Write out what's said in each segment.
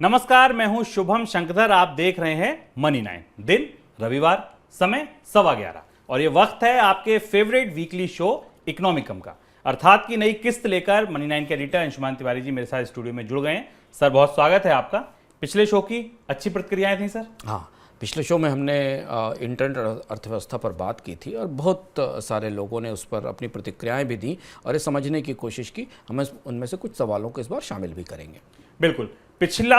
नमस्कार, मैं हूं शुभम शंकरधर। आप देख रहे हैं मनी 9। दिन रविवार, समय 11:15 और ये वक्त है आपके फेवरेट वीकली शो इकोनॉमिकम का, अर्थात की नई किस्त लेकर मनी 9 के एडिटर अंशुमान तिवारी जी मेरे साथ स्टूडियो में जुड़ गए हैं। सर, बहुत स्वागत है आपका। पिछले शो की अच्छी प्रतिक्रियाएं थी सर। हाँ, पिछले शो में हमने इंटरनेट अर्थव्यवस्था पर बात की थी और बहुत सारे लोगों ने उस पर अपनी प्रतिक्रियाएं भी दी और ये समझने की कोशिश की। हम उनमें से कुछ सवालों को इस बार शामिल भी करेंगे। बिल्कुल। पिछला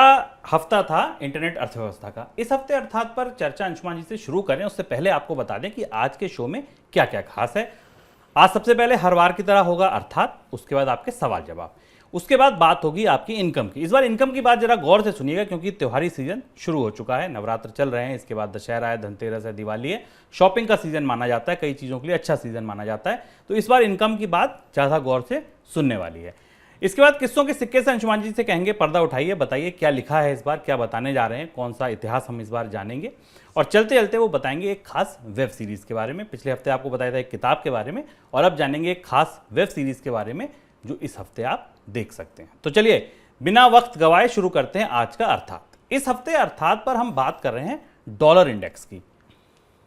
हफ्ता था इंटरनेट अर्थव्यवस्था का। इस हफ्ते अर्थात पर चर्चा अंशुमान जी से शुरू करें उससे पहले आपको बता दें कि आज के शो में क्या क्या खास है। आज सबसे पहले हर बार की तरह होगा अर्थात, उसके बाद आपके सवाल जवाब, उसके बाद बात होगी आपकी इनकम की। इस बार इनकम की बात जरा गौर से सुनिएगा क्योंकि त्योहारी सीजन शुरू हो चुका है, नवरात्र चल रहे हैं, इसके बाद दशहरा है, धनतेरस है, दिवाली है। शॉपिंग का सीजन माना जाता है, कई चीज़ों के लिए अच्छा सीजन माना जाता है। तो इस बार इनकम की बात ज़्यादा गौर से सुनने वाली है। इसके बाद किस्सों के सिक्के से अंशुमान जी से कहेंगे पर्दा उठाइए, बताइए क्या लिखा है इस बार, क्या बताने जा रहे हैं, कौन सा इतिहास हम इस बार जानेंगे। और चलते चलते वो बताएंगे एक खास वेब सीरीज़ के बारे में। पिछले हफ्ते आपको बताया था एक किताब के बारे में, और अब जानेंगे एक खास वेब सीरीज़ के बारे में जो इस हफ्ते आप देख सकते हैं। तो चलिए बिना वक्त गवाए शुरू करते हैं आज का अर्थात। इस हफ्ते अर्थात पर हम बात कर रहे हैं डॉलर इंडेक्स की।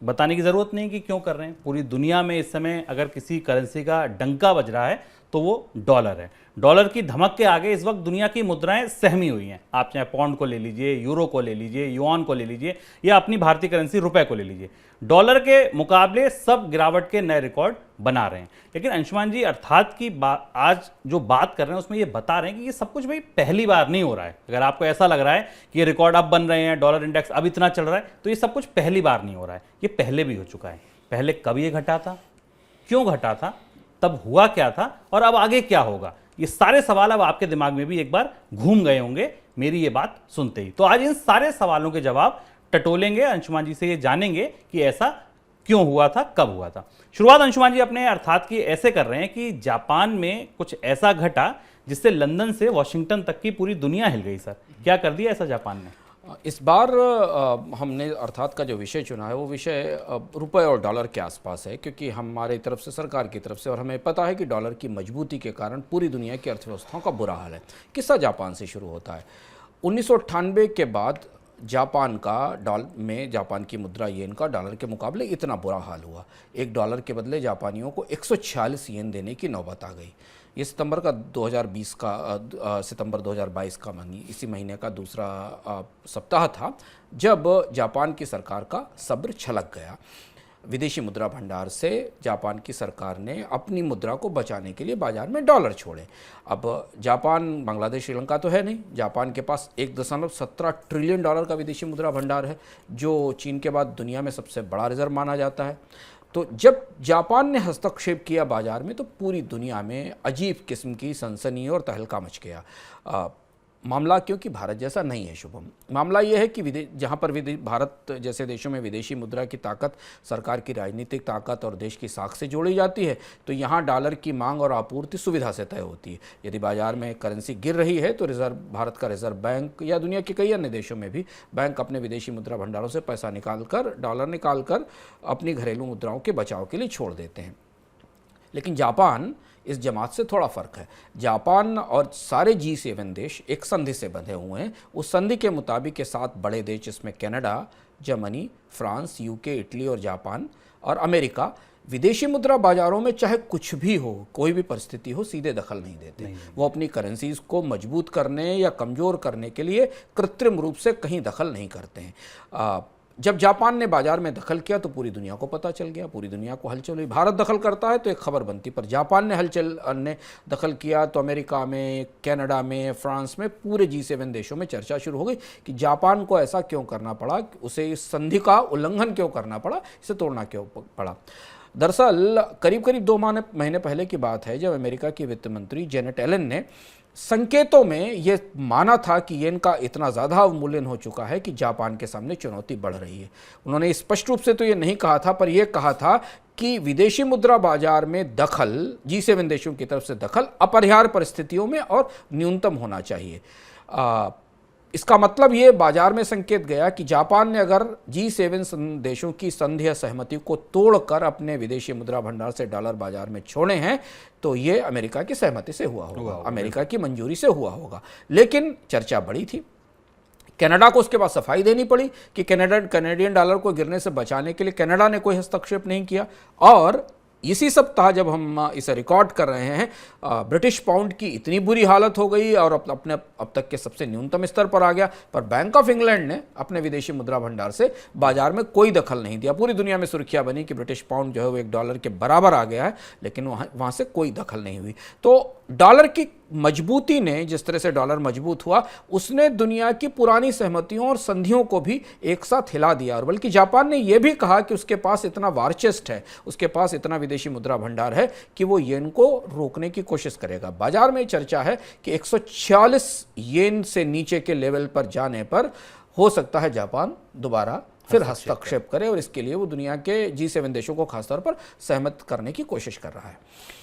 बताने की ज़रूरत नहीं कि क्यों कर रहे हैं। पूरी दुनिया में इस समय अगर किसी करेंसी का डंका बज रहा है तो वो डॉलर है। डॉलर की धमक के आगे इस वक्त दुनिया की मुद्राएं सहमी हुई हैं। आप चाहे पौंड को ले लीजिए, यूरो को ले लीजिए, युआन को ले लीजिए, या अपनी भारतीय करेंसी रुपए को ले लीजिए, डॉलर के मुकाबले सब गिरावट के नए रिकॉर्ड बना रहे हैं। लेकिन अंशुमान जी अर्थात की आज जो बात कर रहे हैं उसमें ये बता रहे हैं कि ये सब कुछ भाई पहली बार नहीं हो रहा है। अगर आपको ऐसा लग रहा है कि ये रिकॉर्ड अब बन रहे हैं, डॉलर इंडेक्स अब इतना चल रहा है, तो ये सब कुछ पहली बार नहीं हो रहा है, ये पहले भी हो चुका है। पहले कब ये घटा था, क्यों घटा था, तब हुआ क्या था, और अब आगे क्या होगा, ये सारे सवाल अब आपके दिमाग में भी एक बार घूम गए होंगे मेरी ये बात सुनते ही। तो आज इन सारे सवालों के जवाब टटोलेंगे, अंशुमान जी से ये जानेंगे कि ऐसा क्यों हुआ था, कब हुआ था। शुरुआत अंशुमान जी अपने अर्थात की ऐसे कर रहे हैं कि जापान में कुछ ऐसा घटा जिससे लंदन से वॉशिंगटन तक की पूरी दुनिया हिल गई। सर, क्या कर दिया ऐसा जापान ने? इस बार हमने अर्थात का जो विषय चुना है वो विषय रुपए और डॉलर के आसपास है, क्योंकि हमारे तरफ से, सरकार की तरफ से, और हमें पता है कि डॉलर की मजबूती के कारण पूरी दुनिया की अर्थव्यवस्थाओं का बुरा हाल है। किस्सा जापान से शुरू होता है। 1998 के बाद जापान की मुद्रा येन का डॉलर के मुकाबले इतना बुरा हाल हुआ, $1 के बदले जापानियों को 146 येन देने की नौबत आ गई। ये सितंबर 2022 का इसी महीने का दूसरा सप्ताह था जब जापान की सरकार का सब्र छलक गया। विदेशी मुद्रा भंडार से जापान की सरकार ने अपनी मुद्रा को बचाने के लिए बाजार में डॉलर छोड़े। अब जापान, बांग्लादेश, श्रीलंका तो है नहीं, जापान के पास $1.17 ट्रिलियन का विदेशी मुद्रा भंडार है, जो चीन के बाद दुनिया में सबसे बड़ा रिजर्व माना जाता है। तो जब जापान ने हस्तक्षेप किया बाजार में तो पूरी दुनिया में अजीब किस्म की सनसनी और तहलका मच गया। मामला क्योंकि भारत जैसा नहीं है शुभम। मामला यह है कि जहाँ पर भारत जैसे देशों में विदेशी मुद्रा की ताकत सरकार की राजनीतिक ताकत और देश की साख से जोड़ी जाती है, तो यहाँ डॉलर की मांग और आपूर्ति सुविधा से तय होती है। यदि बाजार में करेंसी गिर रही है तो भारत का रिजर्व बैंक या दुनिया के कई अन्य देशों में भी बैंक अपने विदेशी मुद्रा भंडारों से पैसा निकालकर, डॉलर निकालकर अपनी घरेलू मुद्राओं के बचाव के लिए छोड़ देते हैं। लेकिन जापान इस जमात से थोड़ा फ़र्क है। जापान और सारे G7 देश एक संधि से बंधे हुए हैं। उस संधि के मुताबिक के 7 बड़े देश जिसमें Canada, Germany, France, UK, Italy और जापान और अमेरिका विदेशी मुद्रा बाजारों में चाहे कुछ भी हो, कोई भी परिस्थिति हो, सीधे दखल नहीं देते। वो अपनी करेंसीज को मजबूत करने या कमज़ोर करने के लिए कृत्रिम रूप से कहीं दखल नहीं करते हैं। जब जापान ने बाजार में दखल किया तो पूरी दुनिया को पता चल गया, पूरी दुनिया को हलचल हुई। भारत दखल करता है तो एक खबर बनती, पर जापान ने दखल किया तो अमेरिका में, कनाडा में, फ्रांस में, पूरे G7 देशों में चर्चा शुरू हो गई कि जापान को ऐसा क्यों करना पड़ा, उसे इस संधि का उल्लंघन क्यों करना पड़ा, इसे तोड़ना क्यों पड़ा। दरअसल करीब 2 महीने पहले की बात है जब अमेरिका की वित्त मंत्री जेनेट एलन ने संकेतों में ये माना था कि येन का इतना ज़्यादा अवमूल्यन हो चुका है कि जापान के सामने चुनौती बढ़ रही है। उन्होंने स्पष्ट रूप से तो ये नहीं कहा था, पर यह कहा था कि विदेशी मुद्रा बाजार में दखल, G7 देशों की तरफ से दखल अपरिहार्य परिस्थितियों में और न्यूनतम होना चाहिए। इसका मतलब ये बाजार में संकेत गया कि जापान ने अगर G7 देशों की संधि या सहमति को तोड़कर अपने विदेशी मुद्रा भंडार से डॉलर बाजार में छोड़े हैं तो ये अमेरिका की सहमति से हुआ होगा, अमेरिका की मंजूरी से हुआ होगा। लेकिन चर्चा बड़ी थी। कनाडा को उसके बाद सफाई देनी पड़ी कि कैनेडियन डॉलर को गिरने से बचाने के लिए कनाडा ने कोई हस्तक्षेप नहीं किया। और इसी सप्ताह जब हम इसे रिकॉर्ड कर रहे हैं, ब्रिटिश पाउंड की इतनी बुरी हालत हो गई और अब तक के सबसे न्यूनतम स्तर पर आ गया, पर बैंक ऑफ इंग्लैंड ने अपने विदेशी मुद्रा भंडार से बाजार में कोई दखल नहीं दिया। पूरी दुनिया में सुर्खियां बनी कि ब्रिटिश पाउंड जो है वो $1 के बराबर आ गया है, लेकिन वहां से कोई दखल नहीं हुई। तो डॉलर की मजबूती ने, जिस तरह से डॉलर मजबूत हुआ, उसने दुनिया की पुरानी सहमतियों और संधियों को भी एक साथ हिला दिया। और बल्कि जापान ने यह भी कहा कि उसके पास इतना वार चेस्ट है, उसके पास इतना विदेशी मुद्रा भंडार है कि वो येन को रोकने की कोशिश करेगा। बाजार में चर्चा है कि 146 येन से नीचे के लेवल पर जाने पर हो सकता है जापान दोबारा फिर हस्तक्षेप करे, और इसके लिए वो दुनिया के G7 देशों को खासतौर पर सहमत करने की कोशिश कर रहा है।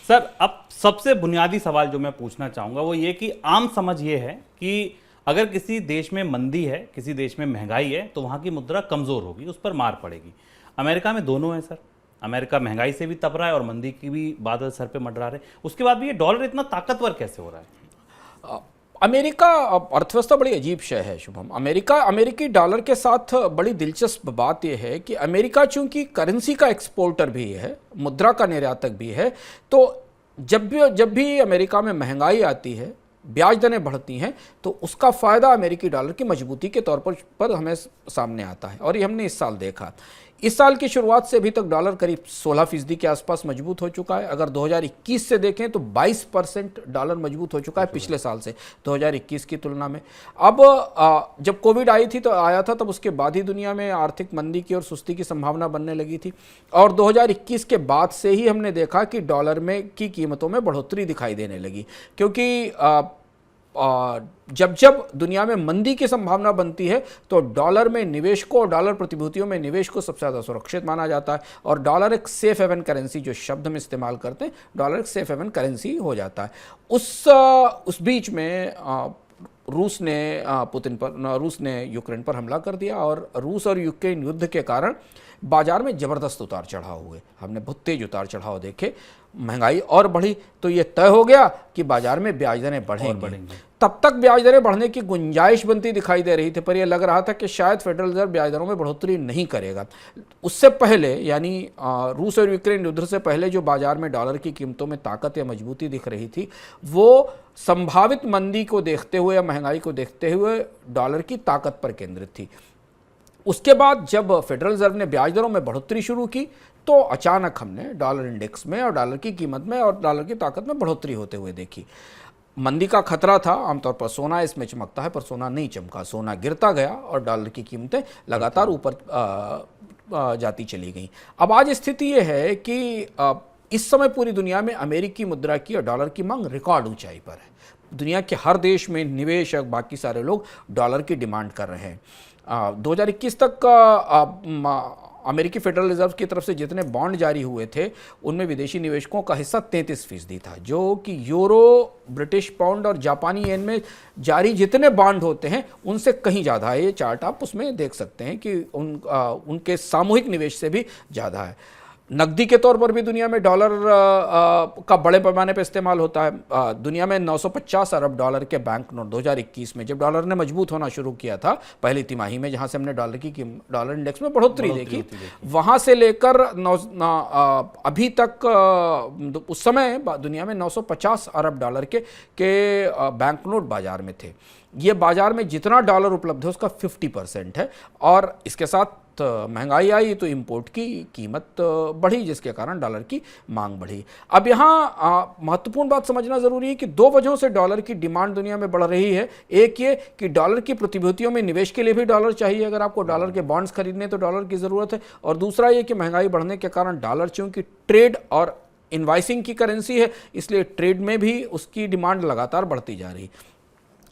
सर, अब सबसे बुनियादी सवाल जो मैं पूछना चाहूंगा वो ये कि आम समझ ये है कि अगर किसी देश में मंदी है, किसी देश में महंगाई है, तो वहां की मुद्रा कमजोर होगी, उस पर मार पड़ेगी। अमेरिका में दोनों है सर। अमेरिका महंगाई से भी तप रहा है और मंदी की भी बादल सर पे मंडरा रहे, उसके बाद भी ये डॉलर इतना ताकतवर कैसे हो रहा है? अमेरिका अर्थव्यवस्था बड़ी अजीब शय है शुभम। अमेरिकी डॉलर के साथ बड़ी दिलचस्प बात यह है कि अमेरिका चूंकि करेंसी का एक्सपोर्टर भी है, मुद्रा का निर्यातक भी है, तो जब भी अमेरिका में महंगाई आती है, ब्याज दरें बढ़ती हैं, तो उसका फायदा अमेरिकी डॉलर की मजबूती के तौर पर हमें सामने आता है। और ये हमने इस साल देखा। इस साल की शुरुआत से अभी तक डॉलर करीब 16% के आसपास मजबूत हो चुका है। अगर 2021 से देखें तो 22% डॉलर मजबूत हो चुका है पिछले साल से, 2021 की तुलना में। अब जब कोविड आया था तब उसके बाद ही दुनिया में आर्थिक मंदी की और सुस्ती की संभावना बनने लगी थी, और 2021 के बाद से ही हमने देखा कि डॉलर में की कीमतों में बढ़ोतरी दिखाई देने लगी, क्योंकि जब दुनिया में मंदी की संभावना बनती है तो डॉलर में निवेश को और डॉलर प्रतिभूतियों में निवेश को सबसे ज़्यादा सुरक्षित माना जाता है, और डॉलर एक सेफ हेवन करेंसी, जो शब्द हम इस्तेमाल करते हैं, डॉलर एक सेफ हेवन करेंसी हो जाता है। उस बीच में रूस ने यूक्रेन पर हमला कर दिया, और रूस और यूक्रेन युद्ध के कारण बाजार में ज़बरदस्त उतार चढ़ाव हुए। हमने बहुत तेज उतार चढ़ाव देखे, महंगाई और बढ़ी, तो ये तय हो गया कि बाजार में ब्याज दरें बढ़ेंगी। तब तक ब्याज दरें बढ़ने की गुंजाइश बनती दिखाई दे रही थी, पर यह लग रहा था कि शायद फेडरल रिजर्व ब्याज दरों में बढ़ोतरी नहीं करेगा। उससे पहले, यानी रूस और यूक्रेन युद्ध से पहले, जो बाजार में डॉलर की कीमतों में ताकत या मजबूती दिख रही थी, वो संभावित मंदी को देखते हुए या महंगाई को देखते हुए डॉलर की ताकत पर केंद्रित थी। उसके बाद जब फेडरल रिजर्व ने ब्याज दरों में बढ़ोतरी शुरू की, तो अचानक हमने डॉलर इंडेक्स में और डॉलर की कीमत में और डॉलर की ताकत में बढ़ोतरी होते हुए देखी। मंदी का खतरा था, आमतौर पर सोना इसमें चमकता है, पर सोना नहीं चमका, सोना गिरता गया और डॉलर की कीमतें लगातार ऊपर जाती चली गई। अब आज स्थिति यह है कि इस समय पूरी दुनिया में अमेरिकी मुद्रा की और डॉलर की मांग रिकॉर्ड ऊंचाई पर है। दुनिया के हर देश में निवेशक, बाकी सारे लोग डॉलर की डिमांड कर रहे हैं। 2021 तक अमेरिकी फेडरल रिजर्व की तरफ से जितने बॉन्ड जारी हुए थे, उनमें विदेशी निवेशकों का हिस्सा 33% था, जो कि यूरो, ब्रिटिश पाउंड और जापानी येन में जारी जितने बॉन्ड होते हैं उनसे कहीं ज़्यादा है। ये चार्ट आप उसमें देख सकते हैं कि उनके सामूहिक निवेश से भी ज़्यादा है। नकदी के तौर पर भी दुनिया में डॉलर का बड़े पैमाने पर इस्तेमाल होता है। दुनिया में 950 अरब डॉलर के बैंक नोट 2021 में, जब डॉलर ने मजबूत होना शुरू किया था पहली तिमाही में, जहां से हमने डॉलर इंडेक्स में बढ़ोतरी देखी, वहां से लेकर अभी तक उस समय दुनिया में 950 अरब डॉलर के बैंक नोट बाजार में थे। ये बाजार में जितना डॉलर उपलब्ध है उसका 50% है, और इसके साथ महंगाई आई तो इंपोर्ट की कीमत बढ़ी, जिसके कारण डॉलर की मांग बढ़ी। अब यहाँ महत्वपूर्ण बात समझना जरूरी है कि दो वजहों से डॉलर की डिमांड दुनिया में बढ़ रही है। एक ये कि डॉलर की प्रतिभूतियों में निवेश के लिए भी डॉलर चाहिए, अगर आपको डॉलर के बॉन्ड्स खरीदने तो डॉलर की ज़रूरत है, और दूसरा ये कि महंगाई बढ़ने के कारण डॉलर चूंकि ट्रेड और इन्वाइसिंग की करेंसी है, इसलिए ट्रेड में भी उसकी डिमांड लगातार बढ़ती जा रही।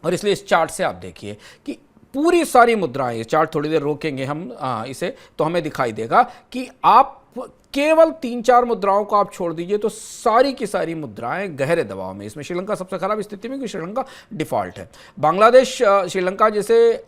और इसलिए इस चार्ट से आप देखिए कि पूरी सारी मुद्राएं, ये चार्ट थोड़ी देर रोकेंगे हम इसे, तो हमें दिखाई देगा कि आप केवल 3-4 मुद्राओं को आप छोड़ दीजिए तो सारी की सारी मुद्राएं गहरे दबाव में। इसमें श्रीलंका सबसे खराब स्थिति में, क्योंकि श्रीलंका डिफॉल्ट है। बांग्लादेश, श्रीलंका जैसे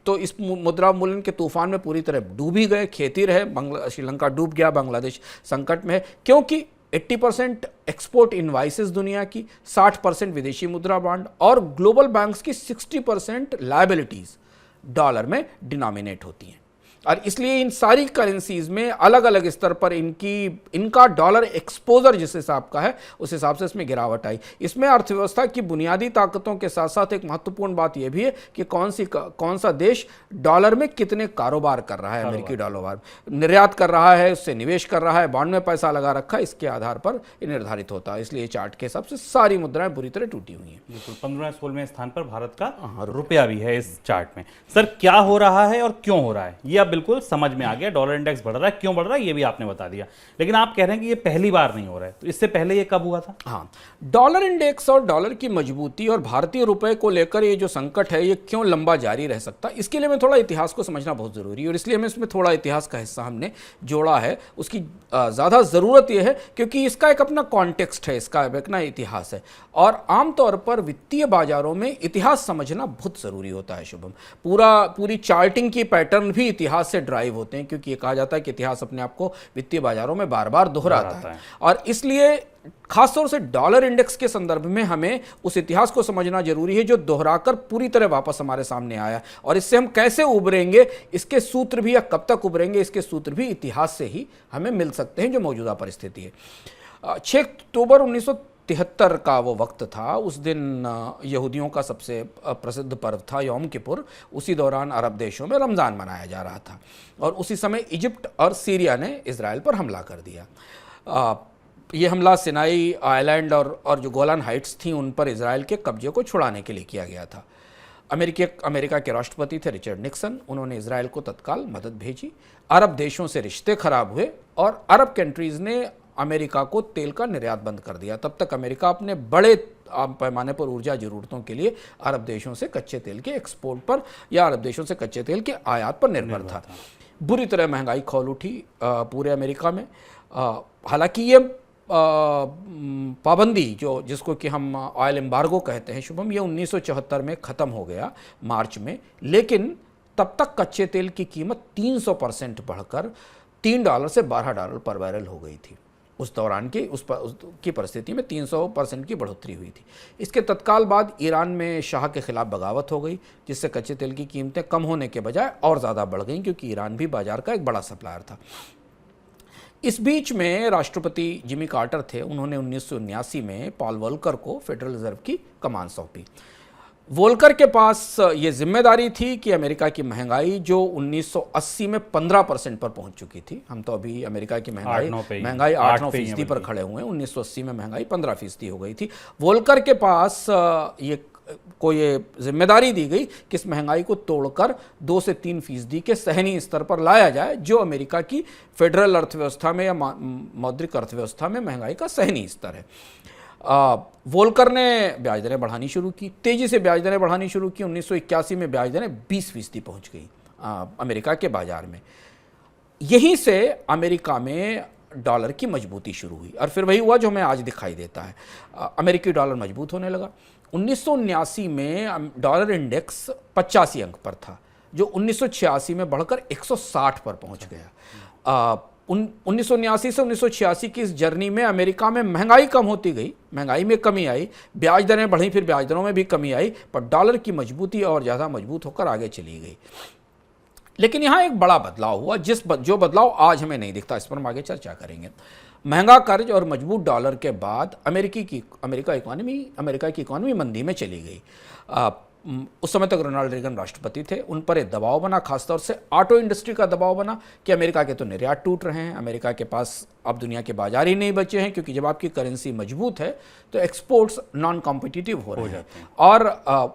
तो इस मुद्रा मूल्यन के तूफान में पूरी तरह डूब ही गए, खेती रहे। श्रीलंका डूब गया, बांग्लादेश संकट में है, क्योंकि 80% एक्सपोर्ट इनवाइसेस दुनिया की, 60% विदेशी मुद्रा बॉन्ड और ग्लोबल बैंक्स की 60% लायबिलिटीज़ डॉलर में डिनोमिनेट होती हैं। और इसलिए इन सारी करेंसीज में अलग अलग स्तर पर इनका डॉलर एक्सपोजर जिस हिसाब का है उस हिसाब से इसमें गिरावट आई। इसमें अर्थव्यवस्था की बुनियादी ताकतों के साथ साथ एक महत्वपूर्ण बात यह भी है कि कौन सा देश डॉलर में कितने कारोबार कर रहा है, अमेरिकी डॉलर निर्यात कर रहा है, उससे निवेश कर रहा है, बॉन्ड में पैसा लगा रखा है, इसके आधार पर निर्धारित होता है। इसलिए चार्ट के हिसाब से सारी मुद्राएं बुरी तरह टूटी हुई हैं। बिल्कुल 15वें-16वें स्थान पर भारत का रुपया भी है इस चार्ट में। सर क्या हो रहा है और क्यों हो रहा है ये बिल्कुल समझ में आ गया। डॉलर इंडेक्स बढ़ रहा है, क्यों बढ़ रहा है ये भी आपने बता दिया, लेकिन आप कह रहे हैं कि ये पहली बार नहीं हो रहा है, तो इससे पहले ये कब हुआ था? हाँ, डॉलर इंडेक्स और डॉलर की मजबूती और भारतीय रुपए को लेकर ये जो संकट है ये क्यों लंबा जारी रह सकता है, इसके लिए मैं थोड़ा इतिहास को समझना बहुत जरूरी है और इसलिए हमें इसमें थोड़ा इतिहास का हिस्सा हमने जोड़ा है। उसकी ज़्यादा ज़रूरत यह है क्योंकि इसका एक अपना कॉन्टेक्स्ट है, इसका अपना इतिहास है और आमतौर पर वित्तीय बाजारों में इतिहास समझना बहुत ज़रूरी होता है। शुभम, पूरी चार्टिंग की पैटर्न भी इतिहास से ड्राइव होते हैं क्योंकि ये कहा जाता है कि इतिहास अपने आप को वित्तीय बाजारों में बार बार दोहराता है और इसलिए खासतौर से डॉलर इंडेक्स के संदर्भ में हमें उस इतिहास को समझना जरूरी है जो दोहराकर पूरी तरह वापस हमारे सामने आया और इससे हम कैसे उभरेंगे, इसके सूत्र भी या कब तक उभरेंगे इसके सूत्र भी इतिहास से ही हमें मिल सकते हैं जो मौजूदा परिस्थिति है। 6 अक्टूबर 1973 का वो वक्त था, उस दिन यहूदियों का सबसे प्रसिद्ध पर्व था यौम किपुर। उसी दौरान अरब देशों में रमज़ान मनाया जा रहा था और उसी समय इजिप्ट और सीरिया ने इजराइल पर हमला कर दिया। ये हमला सिनाई आइलैंड और जो गोलान हाइट्स थी उन पर इजराइल के कब्जे को छुड़ाने के लिए किया गया था। अमेरिका के राष्ट्रपति थे रिचर्ड निक्सन, उन्होंने इजराइल को तत्काल मदद भेजी। अरब देशों से रिश्ते खराब हुए और अरब कंट्रीज़ ने अमेरिका को तेल का निर्यात बंद कर दिया। तब तक अमेरिका अपने बड़े पैमाने पर ऊर्जा ज़रूरतों के लिए अरब देशों से कच्चे तेल के एक्सपोर्ट पर या अरब देशों से कच्चे तेल के आयात पर निर्भर था। बुरी तरह महंगाई खौल उठी पूरे अमेरिका में। हालांकि ये पाबंदी जिसको कि हम ऑयल एम्बार्गो कहते हैं शुभम, ये 1974 में ख़त्म हो गया मार्च में, लेकिन तब तक कच्चे तेल की कीमत 300% बढ़कर $3 से $12 पर बैरल हो गई थी। उस दौरान की परिस्थिति में 300% की बढ़ोतरी हुई थी। इसके तत्काल बाद ईरान में शाह के खिलाफ बगावत हो गई जिससे कच्चे तेल की कीमतें कम होने के बजाय और ज़्यादा बढ़ गईं क्योंकि ईरान भी बाजार का एक बड़ा सप्लायर था। इस बीच में राष्ट्रपति जिमी कार्टर थे, उन्होंने 1979 में पॉल वोल्कर को फेडरल रिजर्व की कमान सौंपी। वोल्कर के पास ये जिम्मेदारी थी कि अमेरिका की महंगाई जो 1980 में 15% पर पहुंच चुकी थी, हम तो अभी अमेरिका की महंगाई 8-9% पर खड़े हुए हैं, 1980 में महंगाई 15% हो गई थी। वोल्कर के पास ये जिम्मेदारी दी गई कि इस महंगाई को तोड़कर 2 से 3% के सहनीय स्तर पर लाया जाए जो अमेरिका की फेडरल अर्थव्यवस्था में या मौद्रिक अर्थव्यवस्था में महंगाई का सहनीय स्तर है। वोल्कर ने ब्याज दरें बढ़ानी शुरू की, तेजी से ब्याज दरें बढ़ानी शुरू की। 1981 में ब्याज दरें 20% पहुंच गई अमेरिका के बाजार में। यहीं से अमेरिका में डॉलर की मजबूती शुरू हुई और फिर वही हुआ जो हमें आज दिखाई देता है। अमेरिकी डॉलर मजबूत होने लगा। 1979 में डॉलर इंडेक्स 85 अंक पर था जो 1986 में बढ़कर 160 पर पहुंच गया। 1979 से 1986 की इस जर्नी में अमेरिका में महंगाई कम होती गई, महंगाई में कमी आई, ब्याज दरें बढ़ी, फिर ब्याज दरों में भी कमी आई, पर डॉलर की मजबूती और ज़्यादा मजबूत होकर आगे चली गई। लेकिन यहाँ एक बड़ा बदलाव हुआ जो बदलाव आज हमें नहीं दिखता, इस पर हम आगे चर्चा करेंगे। महंगा कर्ज और मजबूत डॉलर के बाद अमेरिका की इकॉनमी मंदी में चली गई। उस समय तक रोनाल्ड रेगन राष्ट्रपति थे, उन पर एक दबाव बना, खासतौर से ऑटो इंडस्ट्री का दबाव बना कि अमेरिका के तो निर्यात टूट रहे हैं, अमेरिका के पास अब दुनिया के बाजार ही नहीं बचे हैं क्योंकि जब आपकी करेंसी मजबूत है तो एक्सपोर्ट्स नॉन कॉम्पिटिटिव हो रहे हैं। और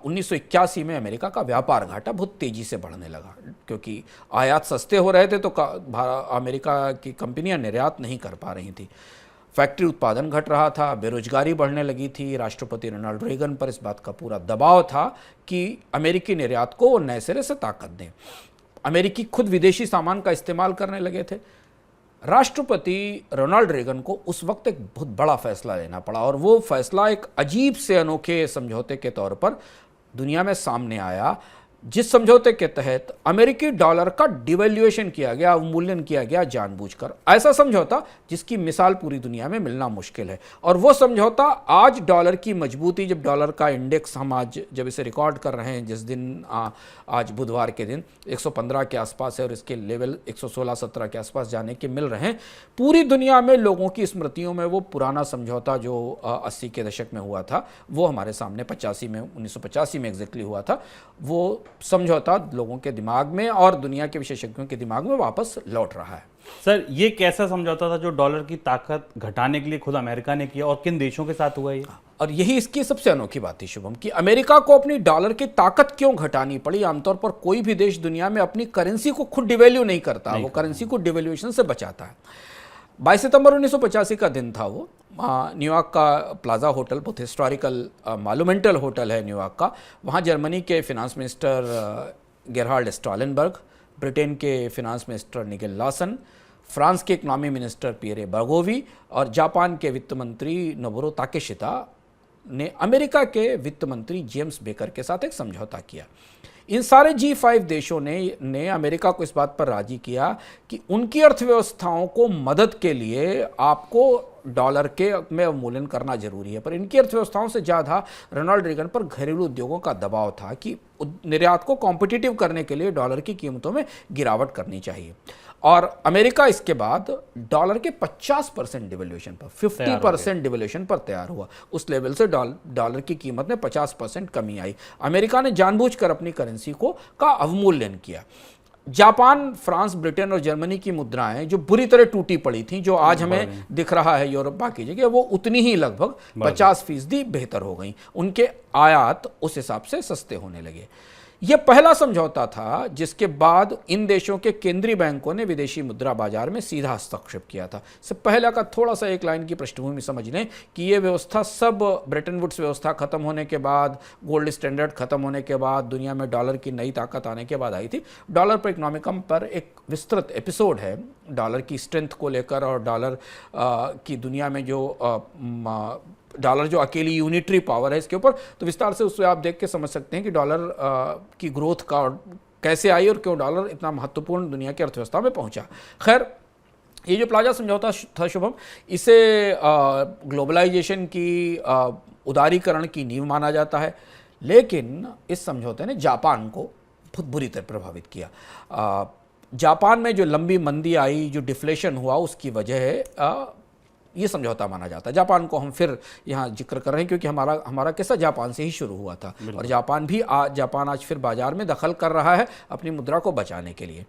1981 में अमेरिका का व्यापार घाटा बहुत तेज़ी से बढ़ने लगा क्योंकि आयात सस्ते हो रहे थे तो अमेरिका की कंपनियां निर्यात नहीं कर पा रही थी, फैक्ट्री उत्पादन घट रहा था, बेरोजगारी बढ़ने लगी थी। राष्ट्रपति रोनाल्ड रेगन पर इस बात का पूरा दबाव था कि अमेरिकी निर्यात को वो नए सिरे से ताकत दें। अमेरिकी खुद विदेशी सामान का इस्तेमाल करने लगे थे। राष्ट्रपति रोनाल्ड रेगन को उस वक्त एक बहुत बड़ा फैसला लेना पड़ा और वो फैसला एक अजीब से अनोखे समझौते के तौर पर दुनिया में सामने आया जिस समझौते के तहत अमेरिकी डॉलर का डिवैल्यूएशन किया गया, अवमूल्यन किया गया जानबूझकर। ऐसा समझौता जिसकी मिसाल पूरी दुनिया में मिलना मुश्किल है। और वो समझौता आज डॉलर की मजबूती, जब डॉलर का इंडेक्स हम आज जब इसे रिकॉर्ड कर रहे हैं, जिस दिन आज बुधवार के दिन 115 के आसपास है और इसके लेवल 116-17 के आसपास जाने के मिल रहे हैं, पूरी दुनिया में लोगों की स्मृतियों में वो पुराना समझौता जो 80 के दशक में हुआ था, वो हमारे सामने 1985 में एग्जैक्टली हुआ था, वो समझौता लोगों के दिमाग में और दुनिया के विशेषज्ञों के दिमाग में वापस लौट रहा है। सर, ये कैसा समझौता था जो डॉलर की ताकत घटाने के लिए खुद अमेरिका ने किया, और किन देशों के साथ हुआ ये? और यही इसकी सबसे अनोखी बात थी शुभम, कि अमेरिका को अपनी डॉलर की ताकत क्यों घटानी पड़ी। आमतौर पर कोई भी देश दुनिया में अपनी करेंसी को खुद डिवैल्यू नहीं करता, वो करेंसी को डिवैल्यूएशन से बचाता है। 22 सितंबर 1985 का दिन था वो। न्यूयॉर्क का प्लाजा होटल, बहुत हिस्टोरिकल मॉन्यूमेंटल होटल है न्यूयॉर्क का। वहाँ जर्मनी के फिनांस मिनिस्टर गेरहार्ड स्टॉलनबर्ग, ब्रिटेन के finance minister Nigel Lawson, France के इकोनॉमी मिनिस्टर पियरे बर्गोवी और जापान के वित्त मंत्री नोबुरो ताकेशिता ने अमेरिका के वित्त मंत्री जेम्स बेकर के साथ एक समझौता किया। इन सारे G5 देशों ने अमेरिका को इस बात पर राजी किया कि उनकी अर्थव्यवस्थाओं को मदद के लिए आपको डॉलर के में अवमूल्यन करना जरूरी है। पर इनकी अर्थव्यवस्थाओं से ज़्यादा रोनाल्ड रीगन पर घरेलू उद्योगों का दबाव था कि निर्यात को कॉम्पिटिटिव करने के लिए डॉलर की कीमतों में गिरावट करनी चाहिए। और अमेरिका इसके बाद डॉलर के 50% डिवैल्यूएशन पर, 50% डिवैल्यूएशन पर तैयार हुआ। उस लेवल से डॉलर की कीमत में 50% कमी आई। अमेरिका ने जानबूझकर अपनी करेंसी का अवमूल्यन किया। जापान, फ्रांस, ब्रिटेन और जर्मनी की मुद्राएं जो बुरी तरह टूटी पड़ी थी, जो आज हमें दिख रहा है यूरोप बाकी जगह, वो उतनी ही लगभग 50% बेहतर हो गई। उनके आयात उस हिसाब से सस्ते होने लगे। यह पहला समझौता था जिसके बाद इन देशों के केंद्रीय बैंकों ने विदेशी मुद्रा बाजार में सीधा हस्तक्षेप किया था। इससे पहले का थोड़ा सा एक लाइन की पृष्ठभूमि समझ लें कि यह व्यवस्था सब ब्रेटन वुड्स व्यवस्था खत्म होने के बाद, गोल्ड स्टैंडर्ड खत्म होने के बाद, दुनिया में डॉलर की नई ताकत आने के बाद आई थी। डॉलर पर इकोनॉमिकम पर एक विस्तृत एपिसोड है डॉलर की स्ट्रेंथ को लेकर, और डॉलर की दुनिया में जो डॉलर जो अकेली यूनिटरी पावर है इसके ऊपर, तो विस्तार से उससे आप देख के समझ सकते हैं कि डॉलर की ग्रोथ का कैसे आई और क्यों डॉलर इतना महत्वपूर्ण दुनिया की अर्थव्यवस्था में पहुंचा। खैर, ये जो प्लाजा समझौता था शुभम, इसे ग्लोबलाइजेशन की उदारीकरण की नींव माना जाता है। लेकिन इस समझौते ने जापान को बहुत बुरी तरह प्रभावित किया। जापान में जो लंबी मंदी आई, जो डिफ्लेशन हुआ, उसकी वजह है ये समझौता माना जाता है। जापान को हम फिर यहाँ जिक्र कर रहे हैं क्योंकि हमारा किस्सा जापान से ही शुरू हुआ था, और जापान आज फिर बाजार में दखल कर रहा है अपनी मुद्रा को बचाने के लिए।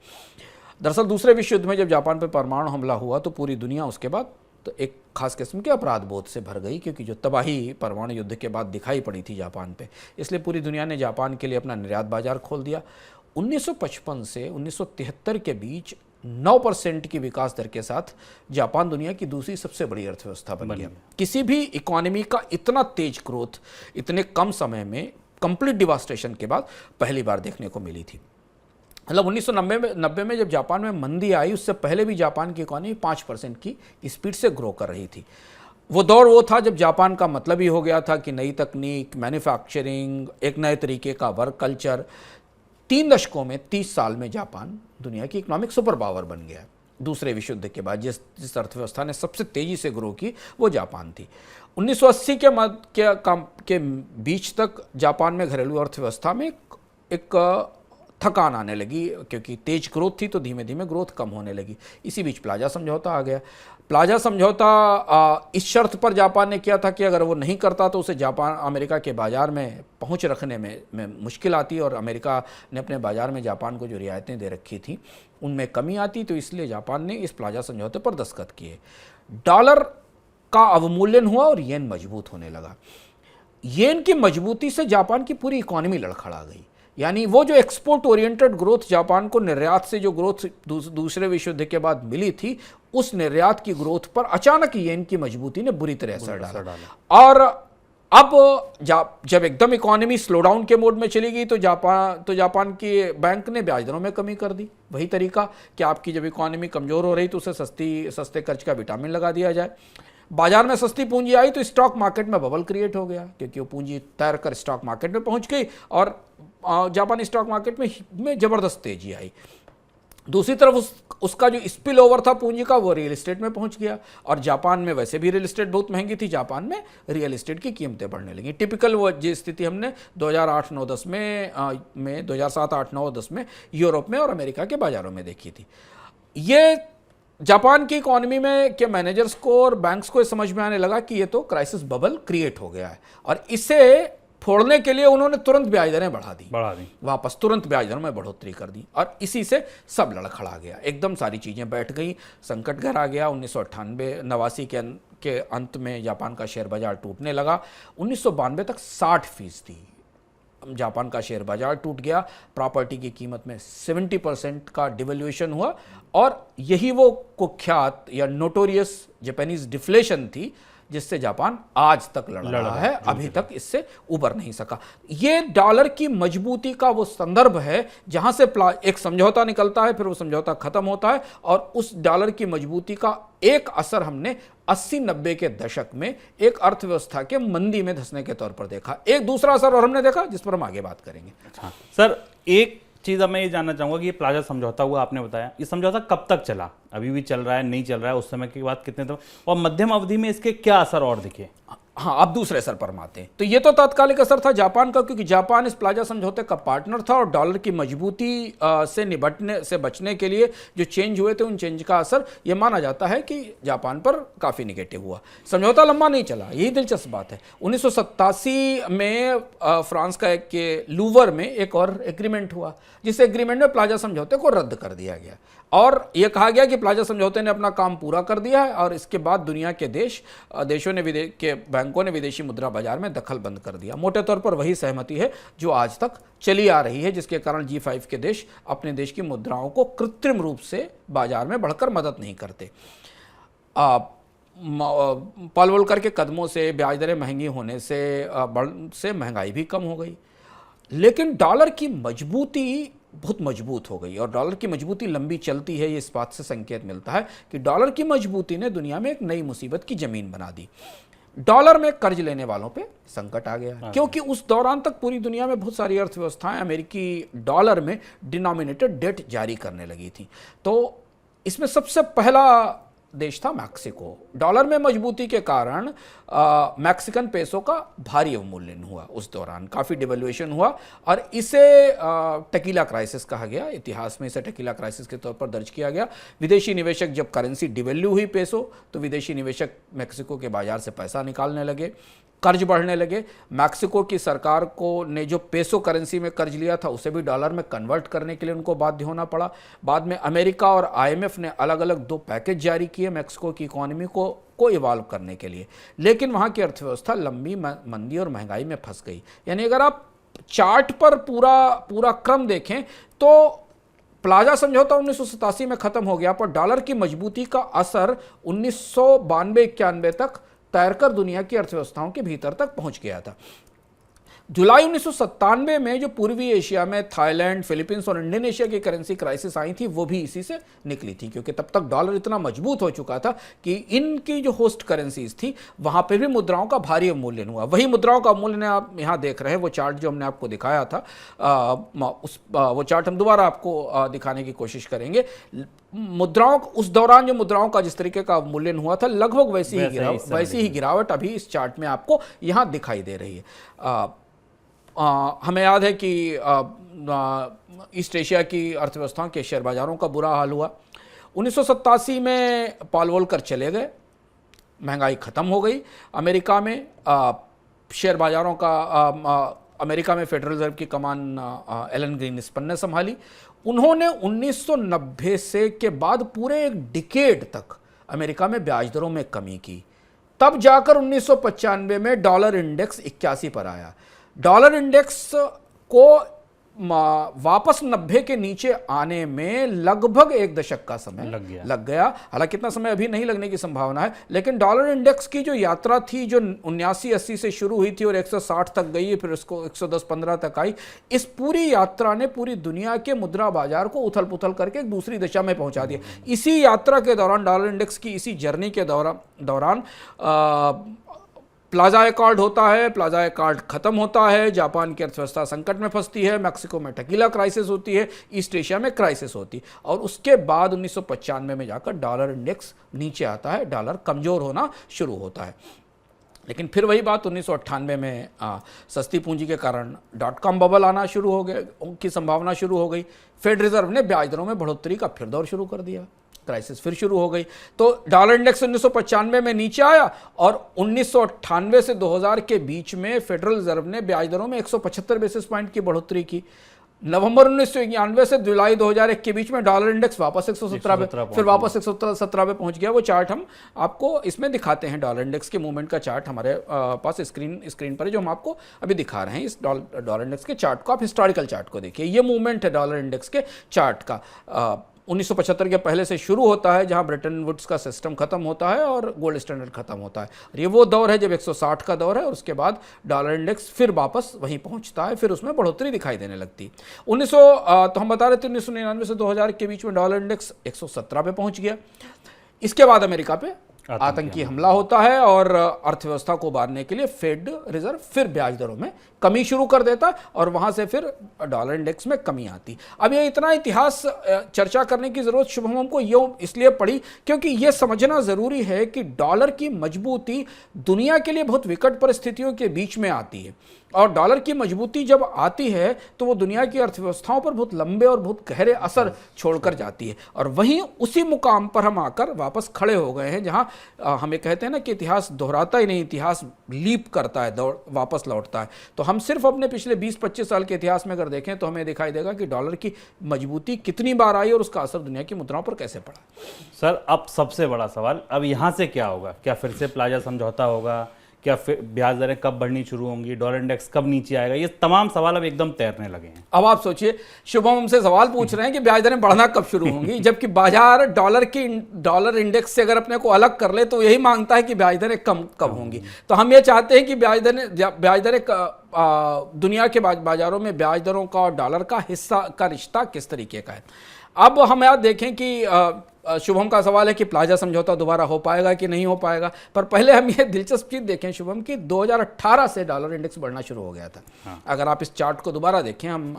दरअसल दूसरे विश्व युद्ध में जब जापान पर परमाणु हमला हुआ तो पूरी दुनिया उसके बाद तो एक खास किस्म के अपराध बोध से भर गई, क्योंकि जो तबाही परमाणु युद्ध के बाद दिखाई पड़ी थी जापान पे, इसलिए पूरी दुनिया ने जापान के लिए अपना निर्यात बाजार खोल दिया। 1955 से 1973 के बीच 9% की विकास दर के साथ जापान दुनिया की दूसरी सबसे बड़ी अर्थव्यवस्था बन गया। किसी भी इकोनॉमी का इतना तेज ग्रोथ इतने कम समय में कंप्लीट डिवास्टेशन के बाद पहली बार देखने को मिली थी। मतलब 1990 में जब जापान में मंदी आई, उससे पहले भी जापान की इकोनॉमी 5% की स्पीड से ग्रो कर रही थी। वो दौर वो था जब जापान का मतलब ही हो गया था कि नई तकनीक, मैन्युफैक्चरिंग, एक नए तरीके का वर्क कल्चर। 3 दशकों में, 30 साल में जापान दुनिया की इकोनॉमिक सुपर पावर बन गया। दूसरे विश्व युद्ध के बाद जिस अर्थव्यवस्था ने सबसे तेजी से ग्रो की वो जापान थी। 1980 के बीच तक जापान में घरेलू अर्थव्यवस्था में एक थकान आने लगी, क्योंकि तेज ग्रोथ थी तो धीमे धीमे ग्रोथ कम होने लगी। इसी बीच प्लाजा समझौता आ गया। प्लाजा समझौता इस शर्त पर जापान ने किया था कि अगर वो नहीं करता तो उसे अमेरिका के बाजार में पहुंच रखने में मुश्किल आती, और अमेरिका ने अपने बाजार में जापान को जो रियायतें दे रखी थी उनमें कमी आती। तो इसलिए जापान ने इस प्लाजा समझौते पर दस्तखत किए। डॉलर का अवमूल्यन हुआ और येन मजबूत होने लगा। येन की मजबूती से जापान की पूरी इकोनॉमी लड़खड़ा गई। यानी वो जो एक्सपोर्ट ओरिएंटेड ग्रोथ जापान को निर्यात से जो ग्रोथ दूसरे विश्व युद्ध के बाद मिली थी, उस निर्यात की ग्रोथ पर अचानक येन की मजबूती ने बुरी तरह असर डाला। और अब जब एकदम इकोनॉमी स्लो डाउन के मोड में चली गई तो जापान के बैंक ने ब्याज दरों में कमी कर दी। वही तरीका कि आपकी जब इकोनॉमी कमजोर हो रही तो उसे सस्ते कर्ज का विटामिन लगा दिया जाए। बाजार में सस्ती पूंजी आई तो स्टॉक मार्केट में बबल क्रिएट हो गया, क्योंकि वो पूंजी तैर कर स्टॉक मार्केट में पहुंच गई और जापानी स्टॉक मार्केट में जबरदस्त तेजी आई। दूसरी तरफ उसका जो स्पिल ओवर था पूंजी का वो रियल एस्टेट में पहुंच गया, और जापान में वैसे भी रियल एस्टेट बहुत महंगी थी, जापान में रियल एस्टेट की कीमतें बढ़ने लगी। टिपिकल वो जो स्थिति हमने 2008-9-10 में 2007-8-9-10 में यूरोप में और अमेरिका के बाजारों में देखी थी। ये जापान की इकोनॉमी में के मैनेजर्स को और बैंक्स को समझ में आने लगा कि ये तो क्राइसिस बबल क्रिएट हो गया है, और इसे फोड़ने के लिए उन्होंने तुरंत ब्याज दरें बढ़ा दी वापस, तुरंत ब्याज दरों में बढ़ोतरी कर दी, और इसी से सब लड़खड़ा गया, एकदम सारी चीज़ें बैठ गई, संकट घर आ गया। 1998-89 के अंत में जापान का शेयर बाजार टूटने लगा। 1992 तक 60% जापान का शेयर बाजार टूट गया, प्रॉपर्टी की कीमत में 70% का डिवैल्यूएशन हुआ, और यही वो कुख्यात या नोटोरियस जापानीज डिफ्लेशन थी जिससे जापान आज तक लड़ रहा है, अभी तक इससे उबर नहीं सका। ये डॉलर की मजबूती का वो संदर्भ है जहां से एक समझौता निकलता है, फिर वो समझौता खत्म होता है, और उस डॉलर की मजबूती का एक असर हमने 80-90 के दशक में एक अर्थव्यवस्था के मंदी में धंसने के तौर पर देखा। एक दूसरा असर और हमने देखा जिस पर हम आगे बात करेंगे। अच्छा सर, एक चीज़ अब मैं ये जानना चाहूँगा कि ये प्लाजा समझौता हुआ, आपने बताया, ये समझौता कब तक चला, अभी भी चल रहा है, नहीं चल रहा है, उस समय के बाद कितने तक, और मध्यम अवधि में इसके क्या असर और दिखे? हाँ, अब दूसरे असर पर आते हैं। तो ये तो तात्कालिक असर था जापान का, क्योंकि जापान इस प्लाजा समझौते का पार्टनर था, और डॉलर की मजबूती से बचने के लिए जो चेंज हुए थे, उन चेंज का असर ये माना जाता है कि जापान पर काफ़ी निगेटिव हुआ। समझौता लंबा नहीं चला, यही दिलचस्प बात है। 1987 में फ्रांस के लूवर में एक और एग्रीमेंट हुआ, जिस एग्रीमेंट में प्लाजा समझौते को रद्द कर दिया गया, और यह कहा गया कि प्लाजा समझौते ने अपना काम पूरा कर दिया है, और इसके बाद दुनिया के देशों ने बैंकों ने विदेशी मुद्रा बाजार में दखल बंद कर दिया। मोटे तौर पर वही सहमति है जो आज तक चली आ रही है, जिसके कारण G5 के देश अपने देश की मुद्राओं को कृत्रिम रूप से बाजार में बढ़कर मदद नहीं करते। पॉल वोल्कर के कदमों से, ब्याज दरें महंगी होने से महंगाई भी कम हो गई, लेकिन डॉलर की मजबूती बहुत मजबूत हो गई, और डॉलर की मजबूती लंबी चलती है, ये इस बात से संकेत मिलता है कि डॉलर की मजबूती ने दुनिया में एक नई मुसीबत की जमीन बना दी। डॉलर में कर्ज लेने वालों पे संकट आ गया, क्योंकि उस दौरान तक पूरी दुनिया में बहुत सारी अर्थव्यवस्थाएं अमेरिकी डॉलर में डिनोमिनेटेड डेट जारी करने लगी थी। तो इसमें सबसे पहला देश था मैक्सिको। डॉलर में मजबूती के कारण मैक्सिकन पेसो का भारी अवमूल्यन हुआ, उस दौरान काफ़ी डिवैल्यूएशन हुआ, और इसे टकीला क्राइसिस कहा गया। इतिहास में इसे टकीला क्राइसिस के तौर पर दर्ज किया गया। विदेशी निवेशक, जब करेंसी डिवैल्यू हुई पेसो, तो विदेशी निवेशक मैक्सिको के बाजार से पैसा निकालने लगे, कर्ज बढ़ने लगे। मैक्सिको की सरकार को ने जो पेसो करेंसी में कर्ज लिया था उसे भी डॉलर में कन्वर्ट करने के लिए उनको बाध्य होना पड़ा। बाद में अमेरिका और IMF ने अलग अलग 2 पैकेज जारी किए मैक्सिको की इकोनॉमी को इवॉल्व करने के लिए, लेकिन वहाँ की अर्थव्यवस्था लंबी मंदी और महंगाई में फंस गई। यानी अगर आप चार्ट पर पूरा क्रम देखें तो प्लाजा समझौता 1987 में खत्म हो गया, पर डॉलर की मजबूती का असर 1992-91 तक तैरकर दुनिया की अर्थव्यवस्थाओं के भीतर तक पहुंच गया था। जुलाई 1997 में जो पूर्वी एशिया में थाईलैंड, फिलीपींस और इंडोनेशिया की करेंसी क्राइसिस आई थी, वो भी इसी से निकली थी, क्योंकि तब तक डॉलर इतना मजबूत हो चुका था कि इनकी जो होस्ट करेंसीज थी वहां पर भी मुद्राओं का भारी अवमूल्यन हुआ। वही मुद्राओं का अवमूल्यन आप यहाँ देख रहे हैं, वो चार्ट जो हमने आपको दिखाया था, वो चार्ट हम दोबारा आपको दिखाने की कोशिश करेंगे। मुद्राओं उस दौरान जो मुद्राओं का जिस तरीके का अवमूल्यन हुआ था, लगभग वैसी ही गिरावट अभी इस चार्ट में आपको यहाँ दिखाई दे रही है। हमें याद है कि ईस्ट एशिया की अर्थव्यवस्थाओं के शेयर बाजारों का बुरा हाल हुआ। 1987 में पॉल वोल्कर चले गए, महंगाई खत्म हो गई। अमेरिका में शेयर बाजारों का अमेरिका में फेडरल रिजर्व की कमान एलन ग्रीनस्पन ने संभाली। उन्होंने 1990 से के बाद पूरे एक डिकेड तक अमेरिका में ब्याज दरों में कमी की। तब जाकर 1995 में डॉलर इंडेक्स 81 पर आया। डॉलर इंडेक्स को वापस 90 के नीचे आने में लगभग 1 दशक का समय लग गया। हालांकि इतना समय अभी नहीं लगने की संभावना है, लेकिन डॉलर इंडेक्स की जो यात्रा थी, जो 79-80 से शुरू हुई थी और 160 तक गई, फिर उसको 110-15 तक आई, इस पूरी यात्रा ने पूरी दुनिया के मुद्रा बाजार को उथल पुथल करके एक दूसरी दिशा में पहुंचा दिया। इसी यात्रा के दौरान, डॉलर इंडेक्स की इसी जर्नी के दौरान प्लाजा एकॉर्ड होता है, प्लाजा एकॉर्ड खत्म होता है, जापान की अर्थव्यवस्था संकट में फंसती है, मैक्सिको में टकीला क्राइसिस होती है, ईस्ट एशिया में क्राइसिस होती है, और उसके बाद 1995 में जाकर डॉलर इंडेक्स नीचे आता है, डॉलर कमज़ोर होना शुरू होता है। लेकिन फिर वही बात 1998 में सस्ती पूंजी के कारण .com बबल आना शुरू हो गया की संभावना शुरू हो गई। फेड रिजर्व ने ब्याज दरों में बढ़ोतरी का फिर दौर शुरू कर दिया, क्राइसिस फिर शुरू हो गई। तो डॉलर इंडेक्स 1995 में नीचे आया और 1998 से 2000 के बीच में फेडरल रिजर्व ने ब्याज दरों में 175 बेसिस पॉइंट की बढ़ोतरी की। नवंबर 1991 से जुलाई 2001 के बीच में डॉलर इंडेक्स वापस 117 पे, फिर वापस 117 पे पहुंच गया। वो चार्ट हम आपको इसमें दिखाते हैं, डॉलर इंडेक्स के मूवमेंट का चार्ट हमारे पास स्क्रीन पर है, जो हम आपको अभी दिखा रहे हैं। इस डॉलर इंडेक्स के चार्ट को आप हिस्टोरिकल चार्ट को देखिए, ये मूवमेंट है डॉलर इंडेक्स के चार्ट का। 1975 के पहले से शुरू होता है, जहां ब्रेटन वुड्स का सिस्टम खत्म होता है और गोल्ड स्टैंडर्ड खत्म होता है। और ये वो दौर है जब 160 का दौर है, और उसके बाद डॉलर इंडेक्स फिर वापस वहीं पहुंचता है, फिर उसमें बढ़ोतरी दिखाई देने लगती। तो हम बता रहे थे 1999 से 2000 के बीच में डॉलर इंडेक्स 117 पे पहुंच गया। इसके बाद अमेरिका पे आतंकी हमला होता है और अर्थव्यवस्था को उबारने के लिए फेड रिजर्व फिर ब्याज दरों में कमी शुरू कर देता, और वहां से फिर डॉलर इंडेक्स में कमी आती। अब ये इतना इतिहास चर्चा करने की जरूरत शुभम हमको ये इसलिए पड़ी क्योंकि ये समझना जरूरी है कि डॉलर की मजबूती दुनिया के लिए बहुत विकट परिस्थितियों के बीच में आती है, और डॉलर की मजबूती जब आती है तो वो दुनिया की अर्थव्यवस्थाओं पर बहुत लंबे और बहुत गहरे असर छोड़कर जाती है। और वहीं उसी मुकाम पर हम आकर वापस खड़े हो गए हैं, जहां हमें कहते हैं ना कि इतिहास दोहराता ही नहीं, इतिहास लीप करता है, वापस लौटता है। तो हम सिर्फ अपने पिछले 20-25 साल के इतिहास में अगर देखें तो हमें दिखाई देगा कि डॉलर की मजबूती कितनी बार आई और उसका असर दुनिया की मुद्राओं पर कैसे पड़ा। सर, अब सबसे बड़ा सवाल, अब यहाँ से क्या होगा? क्या फिर से प्लाजा समझौता होगा? क्या फिर ब्याज दरें कब बढ़नी शुरू होंगी? डॉलर इंडेक्स कब नीचे आएगा? ये तमाम सवाल अब एकदम तैरने लगे हैं। अब आप सोचिए, शुभम हमसे सवाल पूछ रहे हैं कि ब्याज दरें बढ़ना कब शुरू होंगी, जबकि बाजार डॉलर इंडेक्स से अगर अपने को अलग कर ले तो यही मांगता है कि ब्याज दरें कब होंगी। तो हम ये चाहते हैं कि ब्याज दरें दुनिया के बाजारों में ब्याज दरों का और डॉलर का हिस्सा का रिश्ता किस तरीके का है। अब हम याद देखें कि शुभम का सवाल है कि प्लाजा समझौता दोबारा हो पाएगा कि नहीं हो पाएगा, पर पहले हम ये दिलचस्प चीज देखें शुभम कि 2018 से डॉलर इंडेक्स बढ़ना शुरू हो गया था। हाँ। अगर आप इस चार्ट को दोबारा देखें, हम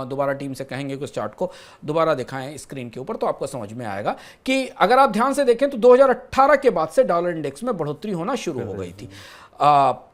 दोबारा टीम से कहेंगे कि उस चार्ट को दोबारा दिखाएं स्क्रीन के ऊपर, तो आपको समझ में आएगा कि अगर आप ध्यान से देखें तो 2018 के बाद से डॉलर इंडेक्स में बढ़ोतरी होना शुरू हो गई थी।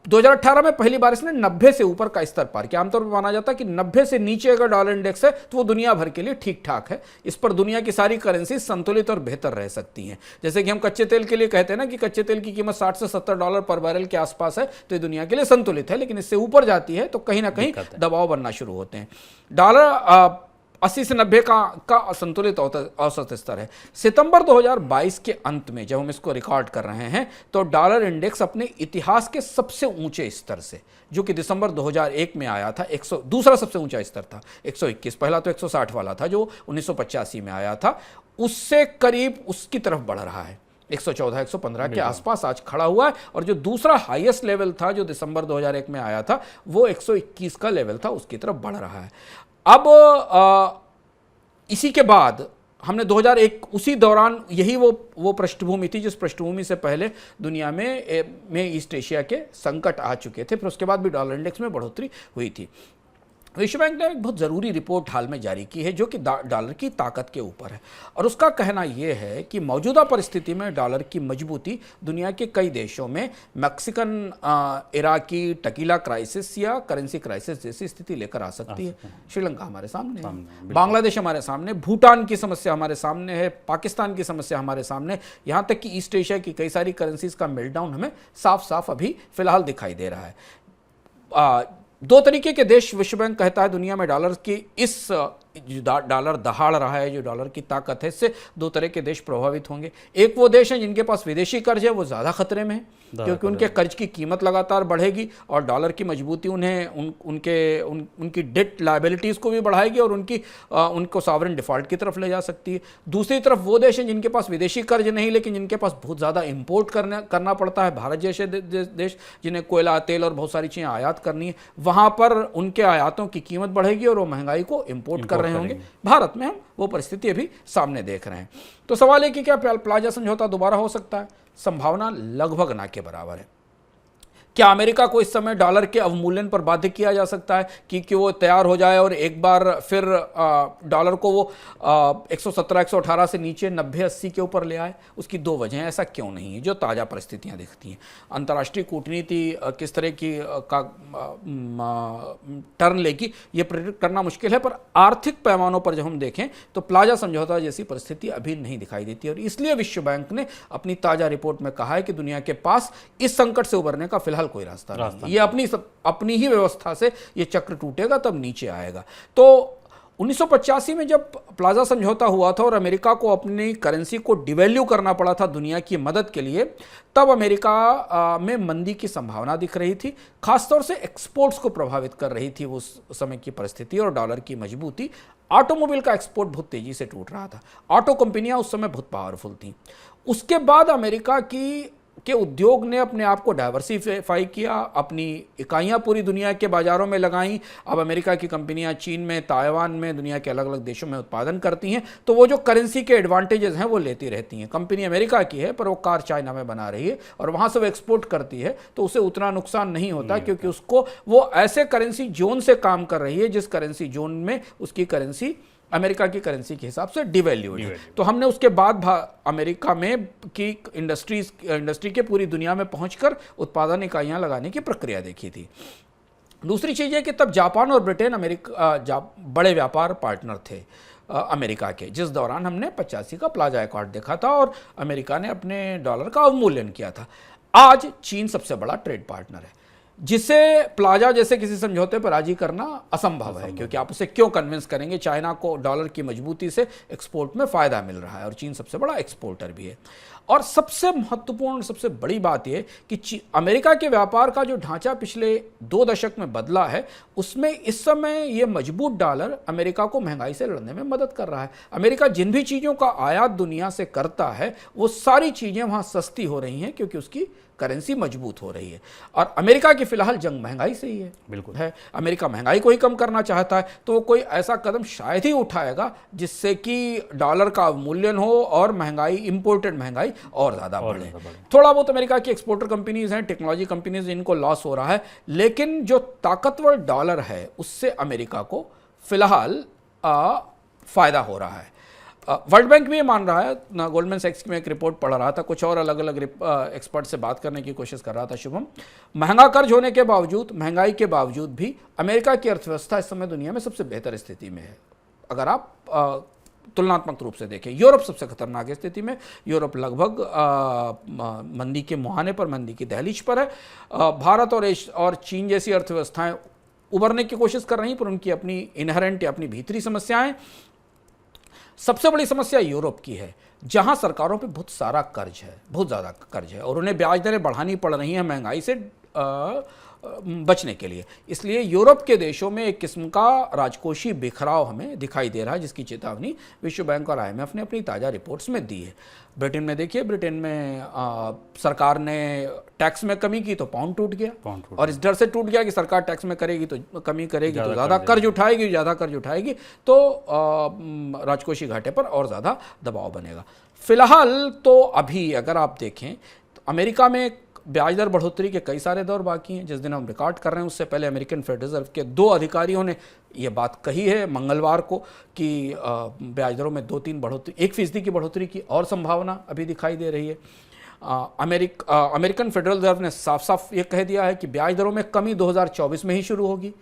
2018 में पहली बार इसने 90 से ऊपर का स्तर पार किया। आमतौर पर माना जाता है कि 90 से नीचे अगर डॉलर इंडेक्स है तो वो दुनिया भर के लिए ठीक ठाक है, इस पर दुनिया की सारी करेंसी संतुलित और बेहतर रह सकती हैं। जैसे कि हम कच्चे तेल के लिए कहते हैं ना कि कच्चे तेल की कीमत 60 से 70 डॉलर पर बैरल के आसपास है, तो ये दुनिया के लिए संतुलित है। लेकिन इससे ऊपर जाती है तो कहीं ना कहीं दबाव बनना शुरू होते हैं। डॉलर 80 से 90 का असंतुलित औसत स्तर है। सितंबर 2022 के अंत में जब हम इसको रिकॉर्ड कर रहे हैं तो डॉलर इंडेक्स अपने इतिहास के सबसे ऊंचे स्तर से, जो कि दिसंबर 2001 में आया था, दूसरा सबसे ऊंचा स्तर था 121, पहला तो 160 वाला था जो 1985 में आया था, उससे करीब उसकी तरफ बढ़ रहा है। 114-115 के आसपास आज खड़ा हुआ है, और जो दूसरा हाईएस्ट लेवल था जो दिसंबर 2001 में आया था वो 121 का लेवल था, उसकी तरफ बढ़ रहा है। अब इसी के बाद हमने 2001 उसी दौरान यही वो पृष्ठभूमि थी जिस पृष्ठभूमि से पहले दुनिया में ईस्ट एशिया के संकट आ चुके थे, फिर उसके बाद भी डॉलर इंडेक्स में बढ़ोतरी हुई थी। विश्व बैंक ने एक बहुत ज़रूरी रिपोर्ट हाल में जारी की है जो कि डॉलर की ताकत के ऊपर है, और उसका कहना यह है कि मौजूदा परिस्थिति में डॉलर की मजबूती दुनिया के कई देशों में मैक्सिकन, इराकी टकीला क्राइसिस या करेंसी क्राइसिस जैसी स्थिति लेकर आ सकती है। श्रीलंका हमारे सामने है, बांग्लादेश हमारे सामने, भूटान की समस्या हमारे सामने है, पाकिस्तान की समस्या हमारे सामने, यहाँ तक कि ईस्ट एशिया की कई सारी करेंसीज का मेल्टडाउन हमें साफ साफ अभी फिलहाल दिखाई दे रहा है। दो तरीके के देश विश्व बैंक कहता है दुनिया में डॉलर की इस जो डॉलर दहाड़ रहा है, जो डॉलर की ताकत है, इससे दो तरह के देश प्रभावित होंगे। एक वो देश हैं जिनके पास विदेशी कर्ज है, वो ज़्यादा खतरे में है क्योंकि उनके कर्ज की कीमत लगातार बढ़ेगी और डॉलर की मजबूती उनकी डेट लायबिलिटीज़ को भी बढ़ाएगी और उनको सॉवरेन डिफॉल्ट की तरफ ले जा सकती है। दूसरी तरफ वो देश हैं जिनके पास विदेशी कर्ज नहीं, लेकिन जिनके पास बहुत ज़्यादा इम्पोर्ट करना पड़ता है, भारत जैसे देश जिन्हें कोयला, तेल और बहुत सारी चीज़ें आयात करनी है, वहाँ पर उनके आयातों की कीमत बढ़ेगी और वो महंगाई को इम्पोर्ट कर रहे होंगे। भारत में हम वो परिस्थिति अभी सामने देख रहे हैं। तो सवाल है कि क्या प्लाजा समझौता दोबारा हो सकता है? संभावना लगभग ना के बराबर है। क्या अमेरिका को इस समय डॉलर के अवमूल्यन पर बाध्य किया जा सकता है कि वो तैयार हो जाए और एक बार फिर डॉलर को वो 117 118 से नीचे 90 80 के ऊपर ले आए? उसकी दो वजह हैं, ऐसा क्यों नहीं है जो ताज़ा परिस्थितियां दिखती हैं। अंतर्राष्ट्रीय कूटनीति किस तरह की का टर्न लेगी ये प्रेडिक्ट करना मुश्किल है, पर आर्थिक पैमानों पर जब हम देखें तो प्लाजा समझौता जैसी परिस्थिति अभी नहीं दिखाई देती, और इसलिए विश्व बैंक ने अपनी ताज़ा रिपोर्ट में कहा है कि दुनिया के पास इस संकट से उबरने का फिलहाल कोई रास्ता नहीं। ये अपनी ही व्यवस्था से ये चक्र टूटेगा तब नीचे आएगा। तो 1985 में जब प्लाजा समझौता हुआ था और अमेरिका को अपनी करेंसी को डिवैल्यू करना पड़ा था दुनिया की मदद के लिए, तब अमेरिका में मंदी की संभावना दिख रही थी, खासतौर से एक्सपोर्ट्स को प्रभावित कर रही थी उस समय की परिस्थिति और डॉलर की मजबूती। ऑटोमोबाइल का एक्सपोर्ट बहुत तेजी से टूट रहा था, ऑटो कंपनियां उस समय बहुत पावरफुल थीं। उसके बाद अमेरिका के उद्योग ने अपने आप को डाइवर्सिफाई किया, अपनी इकाइयां पूरी दुनिया के बाजारों में लगाईं। अब अमेरिका की कंपनियां चीन में, ताइवान में, दुनिया के अलग अलग देशों में उत्पादन करती हैं, तो वो जो करेंसी के एडवांटेजेस हैं वो लेती रहती हैं। कंपनी अमेरिका की है पर वो कार चाइना में बना रही है और वहां से वो एक्सपोर्ट करती है, तो उसे उतना नुकसान नहीं होता क्योंकि उसको वो ऐसे करेंसी जोन से काम कर रही है जिस करेंसी जोन में उसकी करेंसी अमेरिका की करेंसी के हिसाब से डिवैल्यूड है। तो हमने उसके बाद अमेरिका में की इंडस्ट्री के पूरी दुनिया में पहुंचकर उत्पादन इकाइयां लगाने की प्रक्रिया देखी थी। दूसरी चीज़ है कि तब जापान और ब्रिटेन बड़े व्यापार पार्टनर थे अमेरिका के, जिस दौरान हमने 85 का प्लाजा अकॉर्ड देखा था और अमेरिका ने अपने डॉलर का अवमूल्यन किया था। आज चीन सबसे बड़ा ट्रेड पार्टनर है, जिसे प्लाजा जैसे किसी समझौते पर राजी करना असंभव है, क्योंकि आप उसे क्यों कन्विंस करेंगे। चाइना को डॉलर की मजबूती से एक्सपोर्ट में फायदा मिल रहा है और चीन सबसे बड़ा एक्सपोर्टर भी है। और सबसे महत्वपूर्ण, सबसे बड़ी बात यह कि अमेरिका के व्यापार का जो ढांचा पिछले 2 दशक में बदला है, उसमें इस समय ये मजबूत डॉलर अमेरिका को महंगाई से लड़ने में मदद कर रहा है। अमेरिका जिन भी चीज़ों का आयात दुनिया से करता है वो सारी चीज़ें वहाँ सस्ती हो रही हैं क्योंकि उसकी करेंसी मजबूत हो रही है। और अमेरिका की फिलहाल जंग महंगाई से ही है, बिल्कुल है। अमेरिका महंगाई को ही कम करना चाहता है, तो वो कोई ऐसा कदम शायद ही उठाएगा जिससे कि डॉलर का अवमूल्यन हो और महंगाई, इंपोर्टेड महंगाई और ज़्यादा बढ़े। थोड़ा बहुत अमेरिका की एक्सपोर्टर कंपनीज हैं, टेक्नोलॉजी कंपनीज, जिनको लॉस हो रहा है, लेकिन जो ताकतवर डॉलर है उससे अमेरिका को फिलहाल फायदा हो रहा है। वर्ल्ड बैंक भी ये मान रहा है। गोल्डमैन सैक्स की मैं एक रिपोर्ट पढ़ रहा था, कुछ और अलग अलग एक्सपर्ट से बात करने की कोशिश कर रहा था शुभम। महंगा कर्ज होने के बावजूद, महंगाई के बावजूद भी अमेरिका की अर्थव्यवस्था इस समय दुनिया में सबसे बेहतर स्थिति में है। अगर आप तुलनात्मक रूप से देखें, यूरोप सबसे खतरनाक स्थिति में, यूरोप लगभग मंदी के मुहाने पर, मंदी की दहलीज पर है। भारत और चीन जैसी अर्थव्यवस्थाएं उबरने की कोशिश कर रही, पर उनकी अपनी इनहेरेंट या अपनी भीतरी समस्याएं। सबसे बड़ी समस्या यूरोप की है, जहां सरकारों पे बहुत सारा कर्ज है, बहुत ज़्यादा कर्ज है, और उन्हें ब्याज दरें बढ़ानी पड़ रही हैं महंगाई से बचने के लिए। इसलिए यूरोप के देशों में एक किस्म का राजकोषीय बिखराव हमें दिखाई दे रहा है, जिसकी चेतावनी विश्व बैंक और IMF ने अपनी ताज़ा रिपोर्ट्स में दी है। ब्रिटेन में देखिए, ब्रिटेन में सरकार ने टैक्स में कमी की तो पाउंड टूट गया, और इस डर से टूट गया कि सरकार टैक्स में करेगी तो कमी करेगी तो ज़्यादा कर्ज उठाएगी, ज़्यादा कर्ज उठाएगी तो राजकोषीय घाटे पर और ज़्यादा दबाव बनेगा। फिलहाल तो अभी अगर आप देखें तो अमेरिका में ब्याज दर बढ़ोतरी के कई सारे दौर बाकी हैं। जिस दिन हम रिकॉर्ड कर रहे हैं उससे पहले अमेरिकन फेडरल रिजर्व के 2 अधिकारियों ने यह बात कही है मंगलवार को कि ब्याज दरों में 2-3 बढ़ोतरी, 1% की बढ़ोतरी की और संभावना अभी दिखाई दे रही है। अमेरिकन फेडरल रिजर्व ने साफ साफ ये कह दिया है कि ब्याज दरों में कमी 2024 में ही शुरू होगी,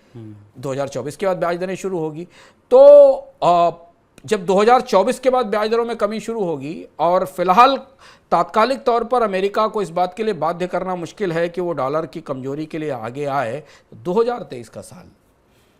2024 के बाद ब्याज दरें शुरू होगी। तो जब 2024 के बाद ब्याज दरों में कमी शुरू होगी और फिलहाल तात्कालिक तौर पर अमेरिका को इस बात के लिए बाध्य करना मुश्किल है कि वो डॉलर की कमजोरी के लिए आगे आए, तो 2023 का साल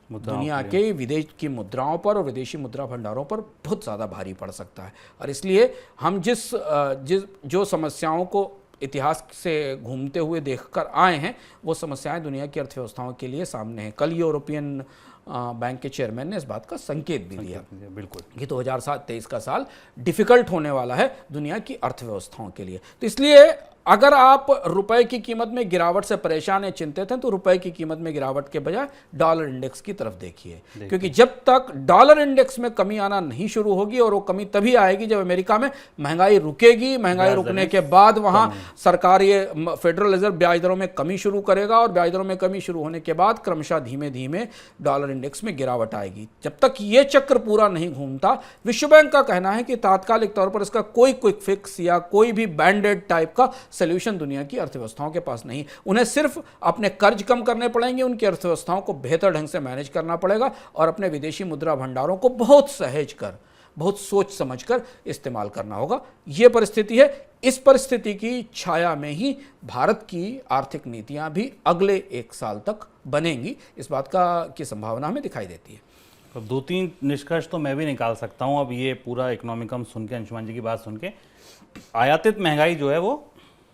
दुनिया के विदेश की मुद्राओं पर और विदेशी मुद्रा भंडारों पर बहुत ज़्यादा भारी पड़ सकता है। और इसलिए हम जो समस्याओं को इतिहास से घूमते हुए देखकर आए हैं, वो समस्याएं दुनिया की अर्थव्यवस्थाओं के लिए सामने हैं। कल यूरोपियन बैंक के चेयरमैन ने इस बात का संकेत भी दिया बिल्कुल कि 2023 का साल डिफिकल्ट होने वाला है दुनिया की अर्थव्यवस्थाओं के लिए। तो इसलिए अगर आप रुपए की कीमत में गिरावट से परेशान या चिंतित हैं तो रुपए की कीमत में गिरावट के बजाय डॉलर इंडेक्स की तरफ देखिए, क्योंकि जब तक डॉलर इंडेक्स में कमी आना नहीं शुरू होगी, और वो कमी तभी आएगी जब अमेरिका में महंगाई रुकेगी, महंगाई रुकने के बाद वहां सरकार ये फेडरल रिजर्व ब्याज दरों में कमी शुरू करेगा, और ब्याज दरों में कमी शुरू होने के बाद क्रमशः धीमे धीमे डॉलर इंडेक्स में गिरावट आएगी। जब तक ये चक्र पूरा नहीं घूमता, विश्व बैंक का कहना है कि तात्कालिक तौर पर इसका कोई क्विक फिक्स या कोई भी बैंडेड टाइप का सॉल्यूशन दुनिया की अर्थव्यवस्थाओं के पास नहीं। उन्हें सिर्फ अपने कर्ज कम करने पड़ेंगे, उनकी अर्थव्यवस्थाओं को बेहतर ढंग से मैनेज करना पड़ेगा, और अपने विदेशी मुद्रा भंडारों को बहुत सहेज कर, बहुत सोच समझकर इस्तेमाल करना होगा। यह परिस्थिति है। इस परिस्थिति की छाया में ही भारत की आर्थिक नीतियां भी अगले 1 साल तक बनेंगी, इस बात की संभावना हमें दिखाई देती है। तो 2-3 निष्कर्ष तो मैं भी निकाल सकता हूं अब ये पूरा इकोनॉमिकम सुन के, अंशुमान जी की बात सुन के। आयातित महंगाई जो है वो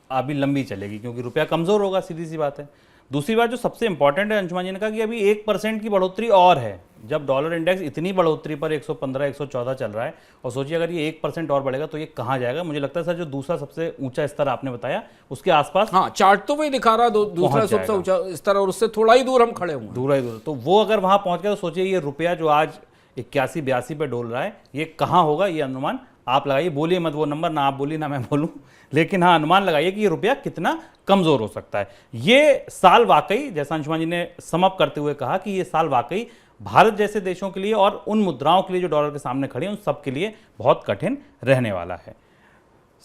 अभी लंबी चलेगी, क्योंकि रुपया कमज़ोर होगा, सीधी सी बात है। दूसरी बात जो सबसे इंपॉर्टेंट है, अंशुमान जी ने कहा कि अभी 1% की बढ़ोतरी और है। जब डॉलर इंडेक्स इतनी बढ़ोतरी पर 115 114 चल रहा है, और सोचिए अगर ये 1% और बढ़ेगा तो ये कहाँ जाएगा। मुझे लगता है सर जो दूसरा सबसे ऊंचा स्तर आपने बताया उसके आसपास, हाँ चार्ट तो वही दिखा रहा है, दूसरा सबसे ऊंचा स्तर, और उससे थोड़ा ही दूर हम खड़े हुए, दूर, तो वो अगर वहां पहुंच गया तो सोचिए ये रुपया जो आज 81-82 पे डोल रहा है, ये कहाँ होगा। ये अनुमान आप लगाइए, बोलिए मत वो नंबर, ना आप बोलिए ना मैं बोलूं, लेकिन हाँ अनुमान लगाइए कि ये रुपया कितना कमजोर हो सकता है। ये साल वाकई, जैसा अंशुमान जी ने समअप करते हुए कहा, कि ये साल वाकई भारत जैसे देशों के लिए और उन मुद्राओं के लिए जो डॉलर के सामने खड़ी हैं उन सब के लिए बहुत कठिन रहने वाला है।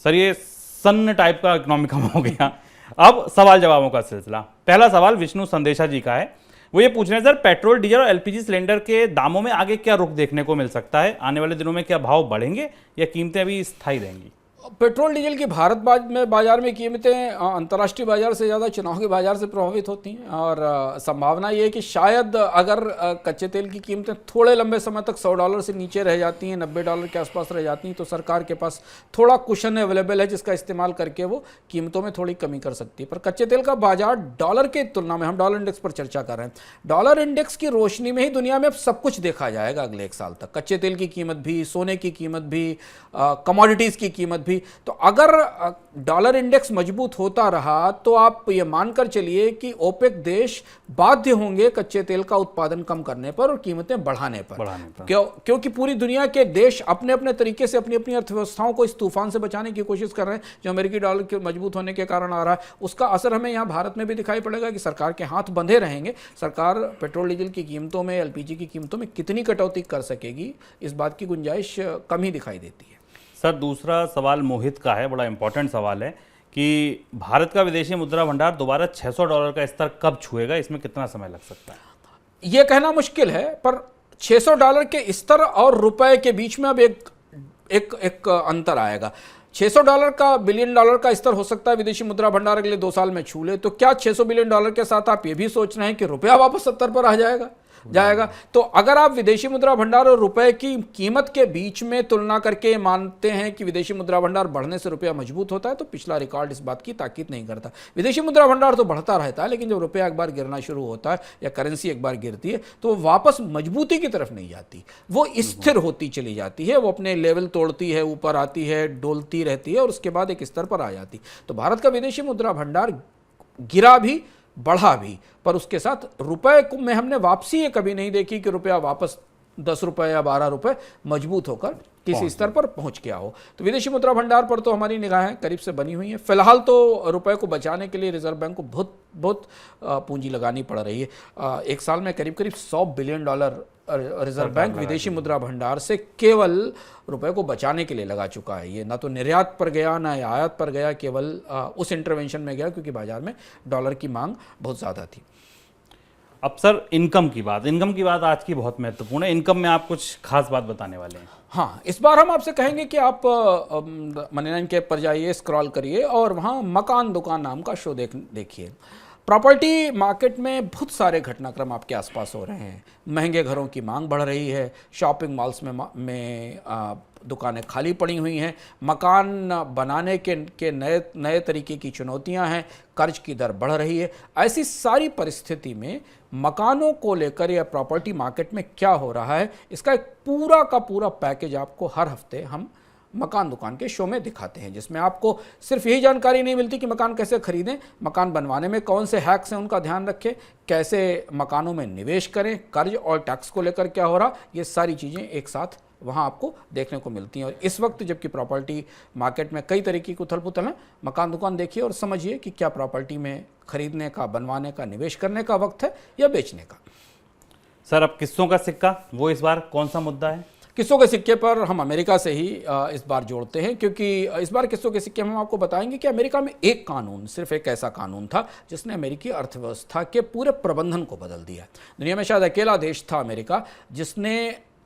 सर ये सन्न टाइप का इकोनॉमिकम हो गया। अब सवाल जवाबों का सिलसिला। पहला सवाल विष्णु संदेशा जी का है। वो ये पूछ रहे हैं सर, पेट्रोल, डीजल और एलपीजी सिलेंडर के दामों में आगे क्या रुख देखने को मिल सकता है? आने वाले दिनों में क्या भाव बढ़ेंगे या कीमतें अभी स्थायी रहेंगी? पेट्रोल डीजल की भारत बाजार में कीमतें अंतर्राष्ट्रीय बाजार से ज़्यादा चुनाव के बाजार से प्रभावित होती हैं, और संभावना ये है कि शायद अगर कच्चे तेल की कीमतें थोड़े लंबे समय तक $100 से नीचे रह जाती हैं, $90 के आसपास रह जाती हैं, तो सरकार के पास थोड़ा कुशन अवेलेबल है जिसका इस्तेमाल करके वो कीमतों में थोड़ी कमी कर सकती है। पर कच्चे तेल का बाजार डॉलर के तुलना में, हम डॉलर इंडेक्स पर चर्चा कर रहे हैं, डॉलर इंडेक्स की रोशनी में ही दुनिया में अब सब कुछ देखा जाएगा अगले 1 साल तक। कच्चे तेल की कीमत भी, सोने की कीमत भी, कमोडिटीज़ की कीमत भी। तो अगर डॉलर इंडेक्स मजबूत होता रहा तो आप ये मानकर चलिए कि ओपेक देश बाध्य होंगे कच्चे तेल का उत्पादन कम करने पर और कीमतें बढ़ाने पर। क्योंकि पूरी दुनिया के देश अपने अपने तरीके से अपनी अपनी अर्थव्यवस्थाओं को इस तूफान से बचाने की कोशिश कर रहे हैं जो अमेरिकी डॉलर के मजबूत होने के कारण आ रहा है। उसका असर हमें यहाँ भारत में भी दिखाई पड़ेगा कि सरकार के हाथ बंधे रहेंगे। सरकार पेट्रोल डीजल की कीमतों में, एलपीजी की कीमतों में कितनी कटौती कर सकेगी, इस बात की गुंजाइश कम ही दिखाई देती है। सर दूसरा सवाल मोहित का है, बड़ा इंपॉर्टेंट सवाल है कि भारत का विदेशी मुद्रा भंडार दोबारा $600 का स्तर कब छुएगा, इसमें कितना समय लग सकता है? यह कहना मुश्किल है, पर $600 के स्तर और रुपए के बीच में अब एक अंतर आएगा। $600 का बिलियन डॉलर का स्तर हो सकता है विदेशी मुद्रा भंडार अगले 2 साल में छू ले, तो क्या $600 बिलियन के साथ आप ये भी सोच रहे हैं कि रुपया वापस 70 पर आ जाएगा? तो अगर आप विदेशी मुद्रा भंडार और रुपए की कीमत के बीच में तुलना करके मानते हैं कि विदेशी मुद्रा भंडार बढ़ने से रुपया मजबूत होता है, तो पिछला रिकॉर्ड इस बात की ताकीद नहीं करता। विदेशी मुद्रा भंडार तो बढ़ता रहता है, लेकिन जब रुपया एक बार गिरना शुरू होता है या करेंसी एक बार गिरती है तो वो वापस मजबूती की तरफ नहीं जाती, वो स्थिर होती चली जाती है, वो अपने लेवल तोड़ती है, ऊपर आती है, डोलती रहती है और उसके बाद एक स्तर पर आ जाती। तो भारत का विदेशी मुद्रा भंडार गिरा भी, बढ़ा भी, पर उसके साथ रुपए में हमने वापसी ये कभी नहीं देखी कि रुपया वापस ₹10 या ₹12 मजबूत होकर किसी स्तर पर पहुंच गया हो। तो विदेशी मुद्रा भंडार पर तो हमारी निगाहें करीब से बनी हुई हैं। फिलहाल तो रुपए को बचाने के लिए रिजर्व बैंक को बहुत पूंजी लगानी पड़ रही है। 1 साल में करीब $100 बिलियन रिजर्व बैंक विदेशी मुद्रा भंडार से केवल रुपए को बचाने के लिए लगा चुका है। ये ना तो निर्यात पर गया ना आयात पर गया, केवल उस इंटरवेंशन में गया क्योंकि बाजार में डॉलर की मांग बहुत ज़्यादा थी। अब सर इनकम की बात आज की बहुत महत्वपूर्ण है। इनकम में आप कुछ खास बात बताने वाले हैं? हाँ, इस बार हम आपसे कहेंगे कि आप मनी 9 के पर जाइए, स्क्रॉल करिए और वहाँ मकान दुकान नाम का शो देखिए। प्रॉपर्टी मार्केट में बहुत सारे घटनाक्रम आपके आसपास हो रहे हैं। महंगे घरों की मांग बढ़ रही है, शॉपिंग मॉल्स में दुकानें खाली पड़ी हुई हैं, मकान बनाने के नए तरीके की चुनौतियां हैं, कर्ज की दर बढ़ रही है। ऐसी सारी परिस्थिति में मकानों को लेकर या प्रॉपर्टी मार्केट में क्या हो रहा है, इसका एक पूरा का पूरा पैकेज आपको हर हफ्ते हम मकान दुकान के शो में दिखाते हैं, जिसमें आपको सिर्फ यही जानकारी नहीं मिलती कि मकान कैसे खरीदें, मकान बनवाने में कौन से हैक्स हैं उनका ध्यान रखें, कैसे मकानों में निवेश करें, कर्ज और टैक्स को लेकर क्या हो रहा, ये सारी चीज़ें एक साथ वहाँ आपको देखने को मिलती हैं। और इस वक्त जबकि प्रॉपर्टी मार्केट में कई तरीके की उथल पुथल है, मकान दुकान देखिए और समझिए कि क्या प्रॉपर्टी में खरीदने का, बनवाने का, निवेश करने का वक्त है या बेचने का। सर, अब किस्सों का सिक्का, वो इस बार कौन सा मुद्दा है? किस्सों के सिक्के पर हम अमेरिका से ही इस बार जोड़ते हैं, क्योंकि इस बार किस्सों के सिक्के में हम आपको बताएंगे कि अमेरिका में एक कानून, सिर्फ एक ऐसा कानून था जिसने अमेरिकी अर्थव्यवस्था के पूरे प्रबंधन को बदल दिया। दुनिया में शायद अकेला देश था अमेरिका जिसने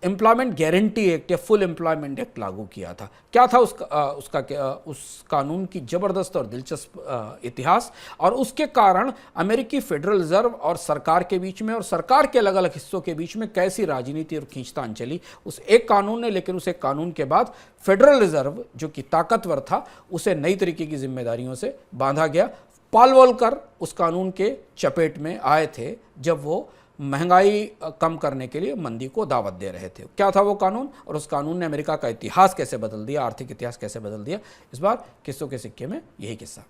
एम्प्लॉयमेंट गारंटी एक्ट या फुल एम्प्लॉयमेंट एक्ट लागू किया था। क्या था उस कानून की ज़बरदस्त और दिलचस्प इतिहास, और उसके कारण अमेरिकी फेडरल रिजर्व और सरकार के बीच में और सरकार के अलग अलग हिस्सों के बीच में कैसी राजनीति और खींचतान चली उस एक कानून ने। लेकिन उस एक कानून के बाद फेडरल रिजर्व जो कि ताकतवर था, उसे नई तरीके की जिम्मेदारियों से बांधा गया। पॉल वॉलकर उस कानून के चपेट में आए थे जब वो महंगाई कम करने के लिए मंदी को दावत दे रहे थे। क्या था वो कानून, और उस कानून ने अमेरिका का इतिहास कैसे बदल दिया, आर्थिक इतिहास कैसे बदल दिया, इस बार किस्सों के सिक्के में यही किस्सा।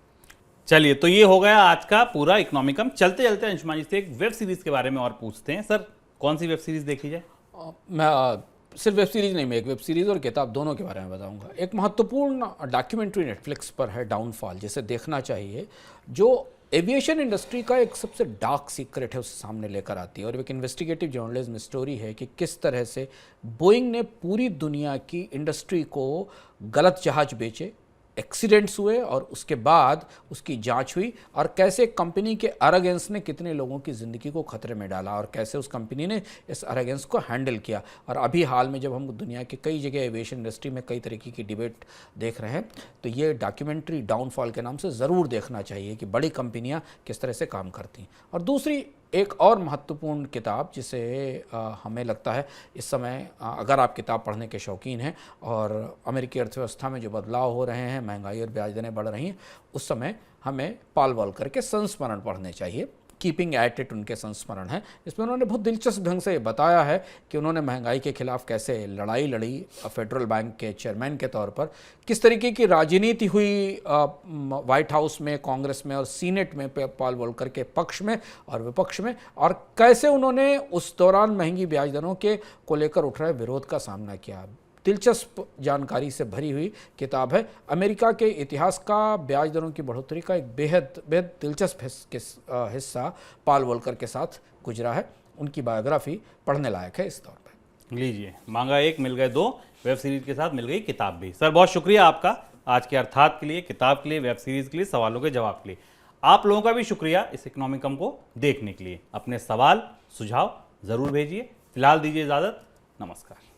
चलिए, तो ये हो गया आज का पूरा इकोनॉमिकम। चलते चलते अंशुमान जी से एक वेब सीरीज के बारे में और पूछते हैं। सर, कौन सी वेब सीरीज देखी जाए? मैं सिर्फ वेब सीरीज नहीं, मैं एक वेब सीरीज और किताब दोनों के बारे में बताऊंगा। एक महत्वपूर्ण डॉक्यूमेंट्री नेटफ्लिक्स पर है, डाउनफॉल, जिसे देखना चाहिए, जो एविएशन इंडस्ट्री का एक सबसे डार्क सीक्रेट है उसे सामने लेकर आती है। और एक इन्वेस्टिगेटिव जर्नलिज्म स्टोरी है कि किस तरह से बोइंग ने पूरी दुनिया की इंडस्ट्री को गलत जहाज बेचे, एक्सीडेंट्स हुए और उसके बाद उसकी जांच हुई, और कैसे कंपनी के अरेगेंस ने कितने लोगों की ज़िंदगी को खतरे में डाला और कैसे उस कंपनी ने इस अरेगेंस को हैंडल किया। और अभी हाल में जब हम दुनिया के कई जगह एविएशन इंडस्ट्री में कई तरीके की डिबेट देख रहे हैं, तो ये डॉक्यूमेंट्री डाउनफॉल के नाम से ज़रूर देखना चाहिए कि बड़ी कंपनियाँ किस तरह से काम करती हैं। और दूसरी एक और महत्वपूर्ण किताब जिसे हमें लगता है इस समय, अगर आप किताब पढ़ने के शौकीन हैं और अमेरिकी अर्थव्यवस्था में जो बदलाव हो रहे हैं, महंगाई और ब्याज दरें बढ़ रही हैं, उस समय हमें पॉल वॉलकर के संस्मरण पढ़ने चाहिए। कीपिंग एट इट उनके संस्मरण है। इसमें उन्होंने बहुत दिलचस्प ढंग से बताया है कि उन्होंने महंगाई के खिलाफ कैसे लड़ाई लड़ी, फेडरल बैंक के चेयरमैन के तौर पर किस तरीके की राजनीति हुई व्हाइट हाउस में, कांग्रेस में और सीनेट में, पॉल वॉलकर के पक्ष में और विपक्ष में, और कैसे उन्होंने उस दौरान महंगी ब्याज दरों के को लेकर उठ रहे विरोध का सामना किया। दिलचस्प जानकारी से भरी हुई किताब है। अमेरिका के इतिहास का ब्याज दरों की बढ़ोतरी का एक बेहद दिलचस्प हिस्सा पॉल वॉलकर के साथ गुजरा है। उनकी बायोग्राफी पढ़ने लायक है इस तौर पर। लीजिए, मांगा एक मिल गए दो, वेब सीरीज के साथ मिल गई किताब भी। सर, बहुत शुक्रिया आपका आज के अर्थात के लिए, किताब के लिए, वेब सीरीज के लिए, सवालों के जवाब के लिए। आप लोगों का भी शुक्रिया इस इकोनॉमिकम को देखने के लिए। अपने सवाल सुझाव जरूर भेजिए। फिलहाल दीजिए इजाजत, नमस्कार।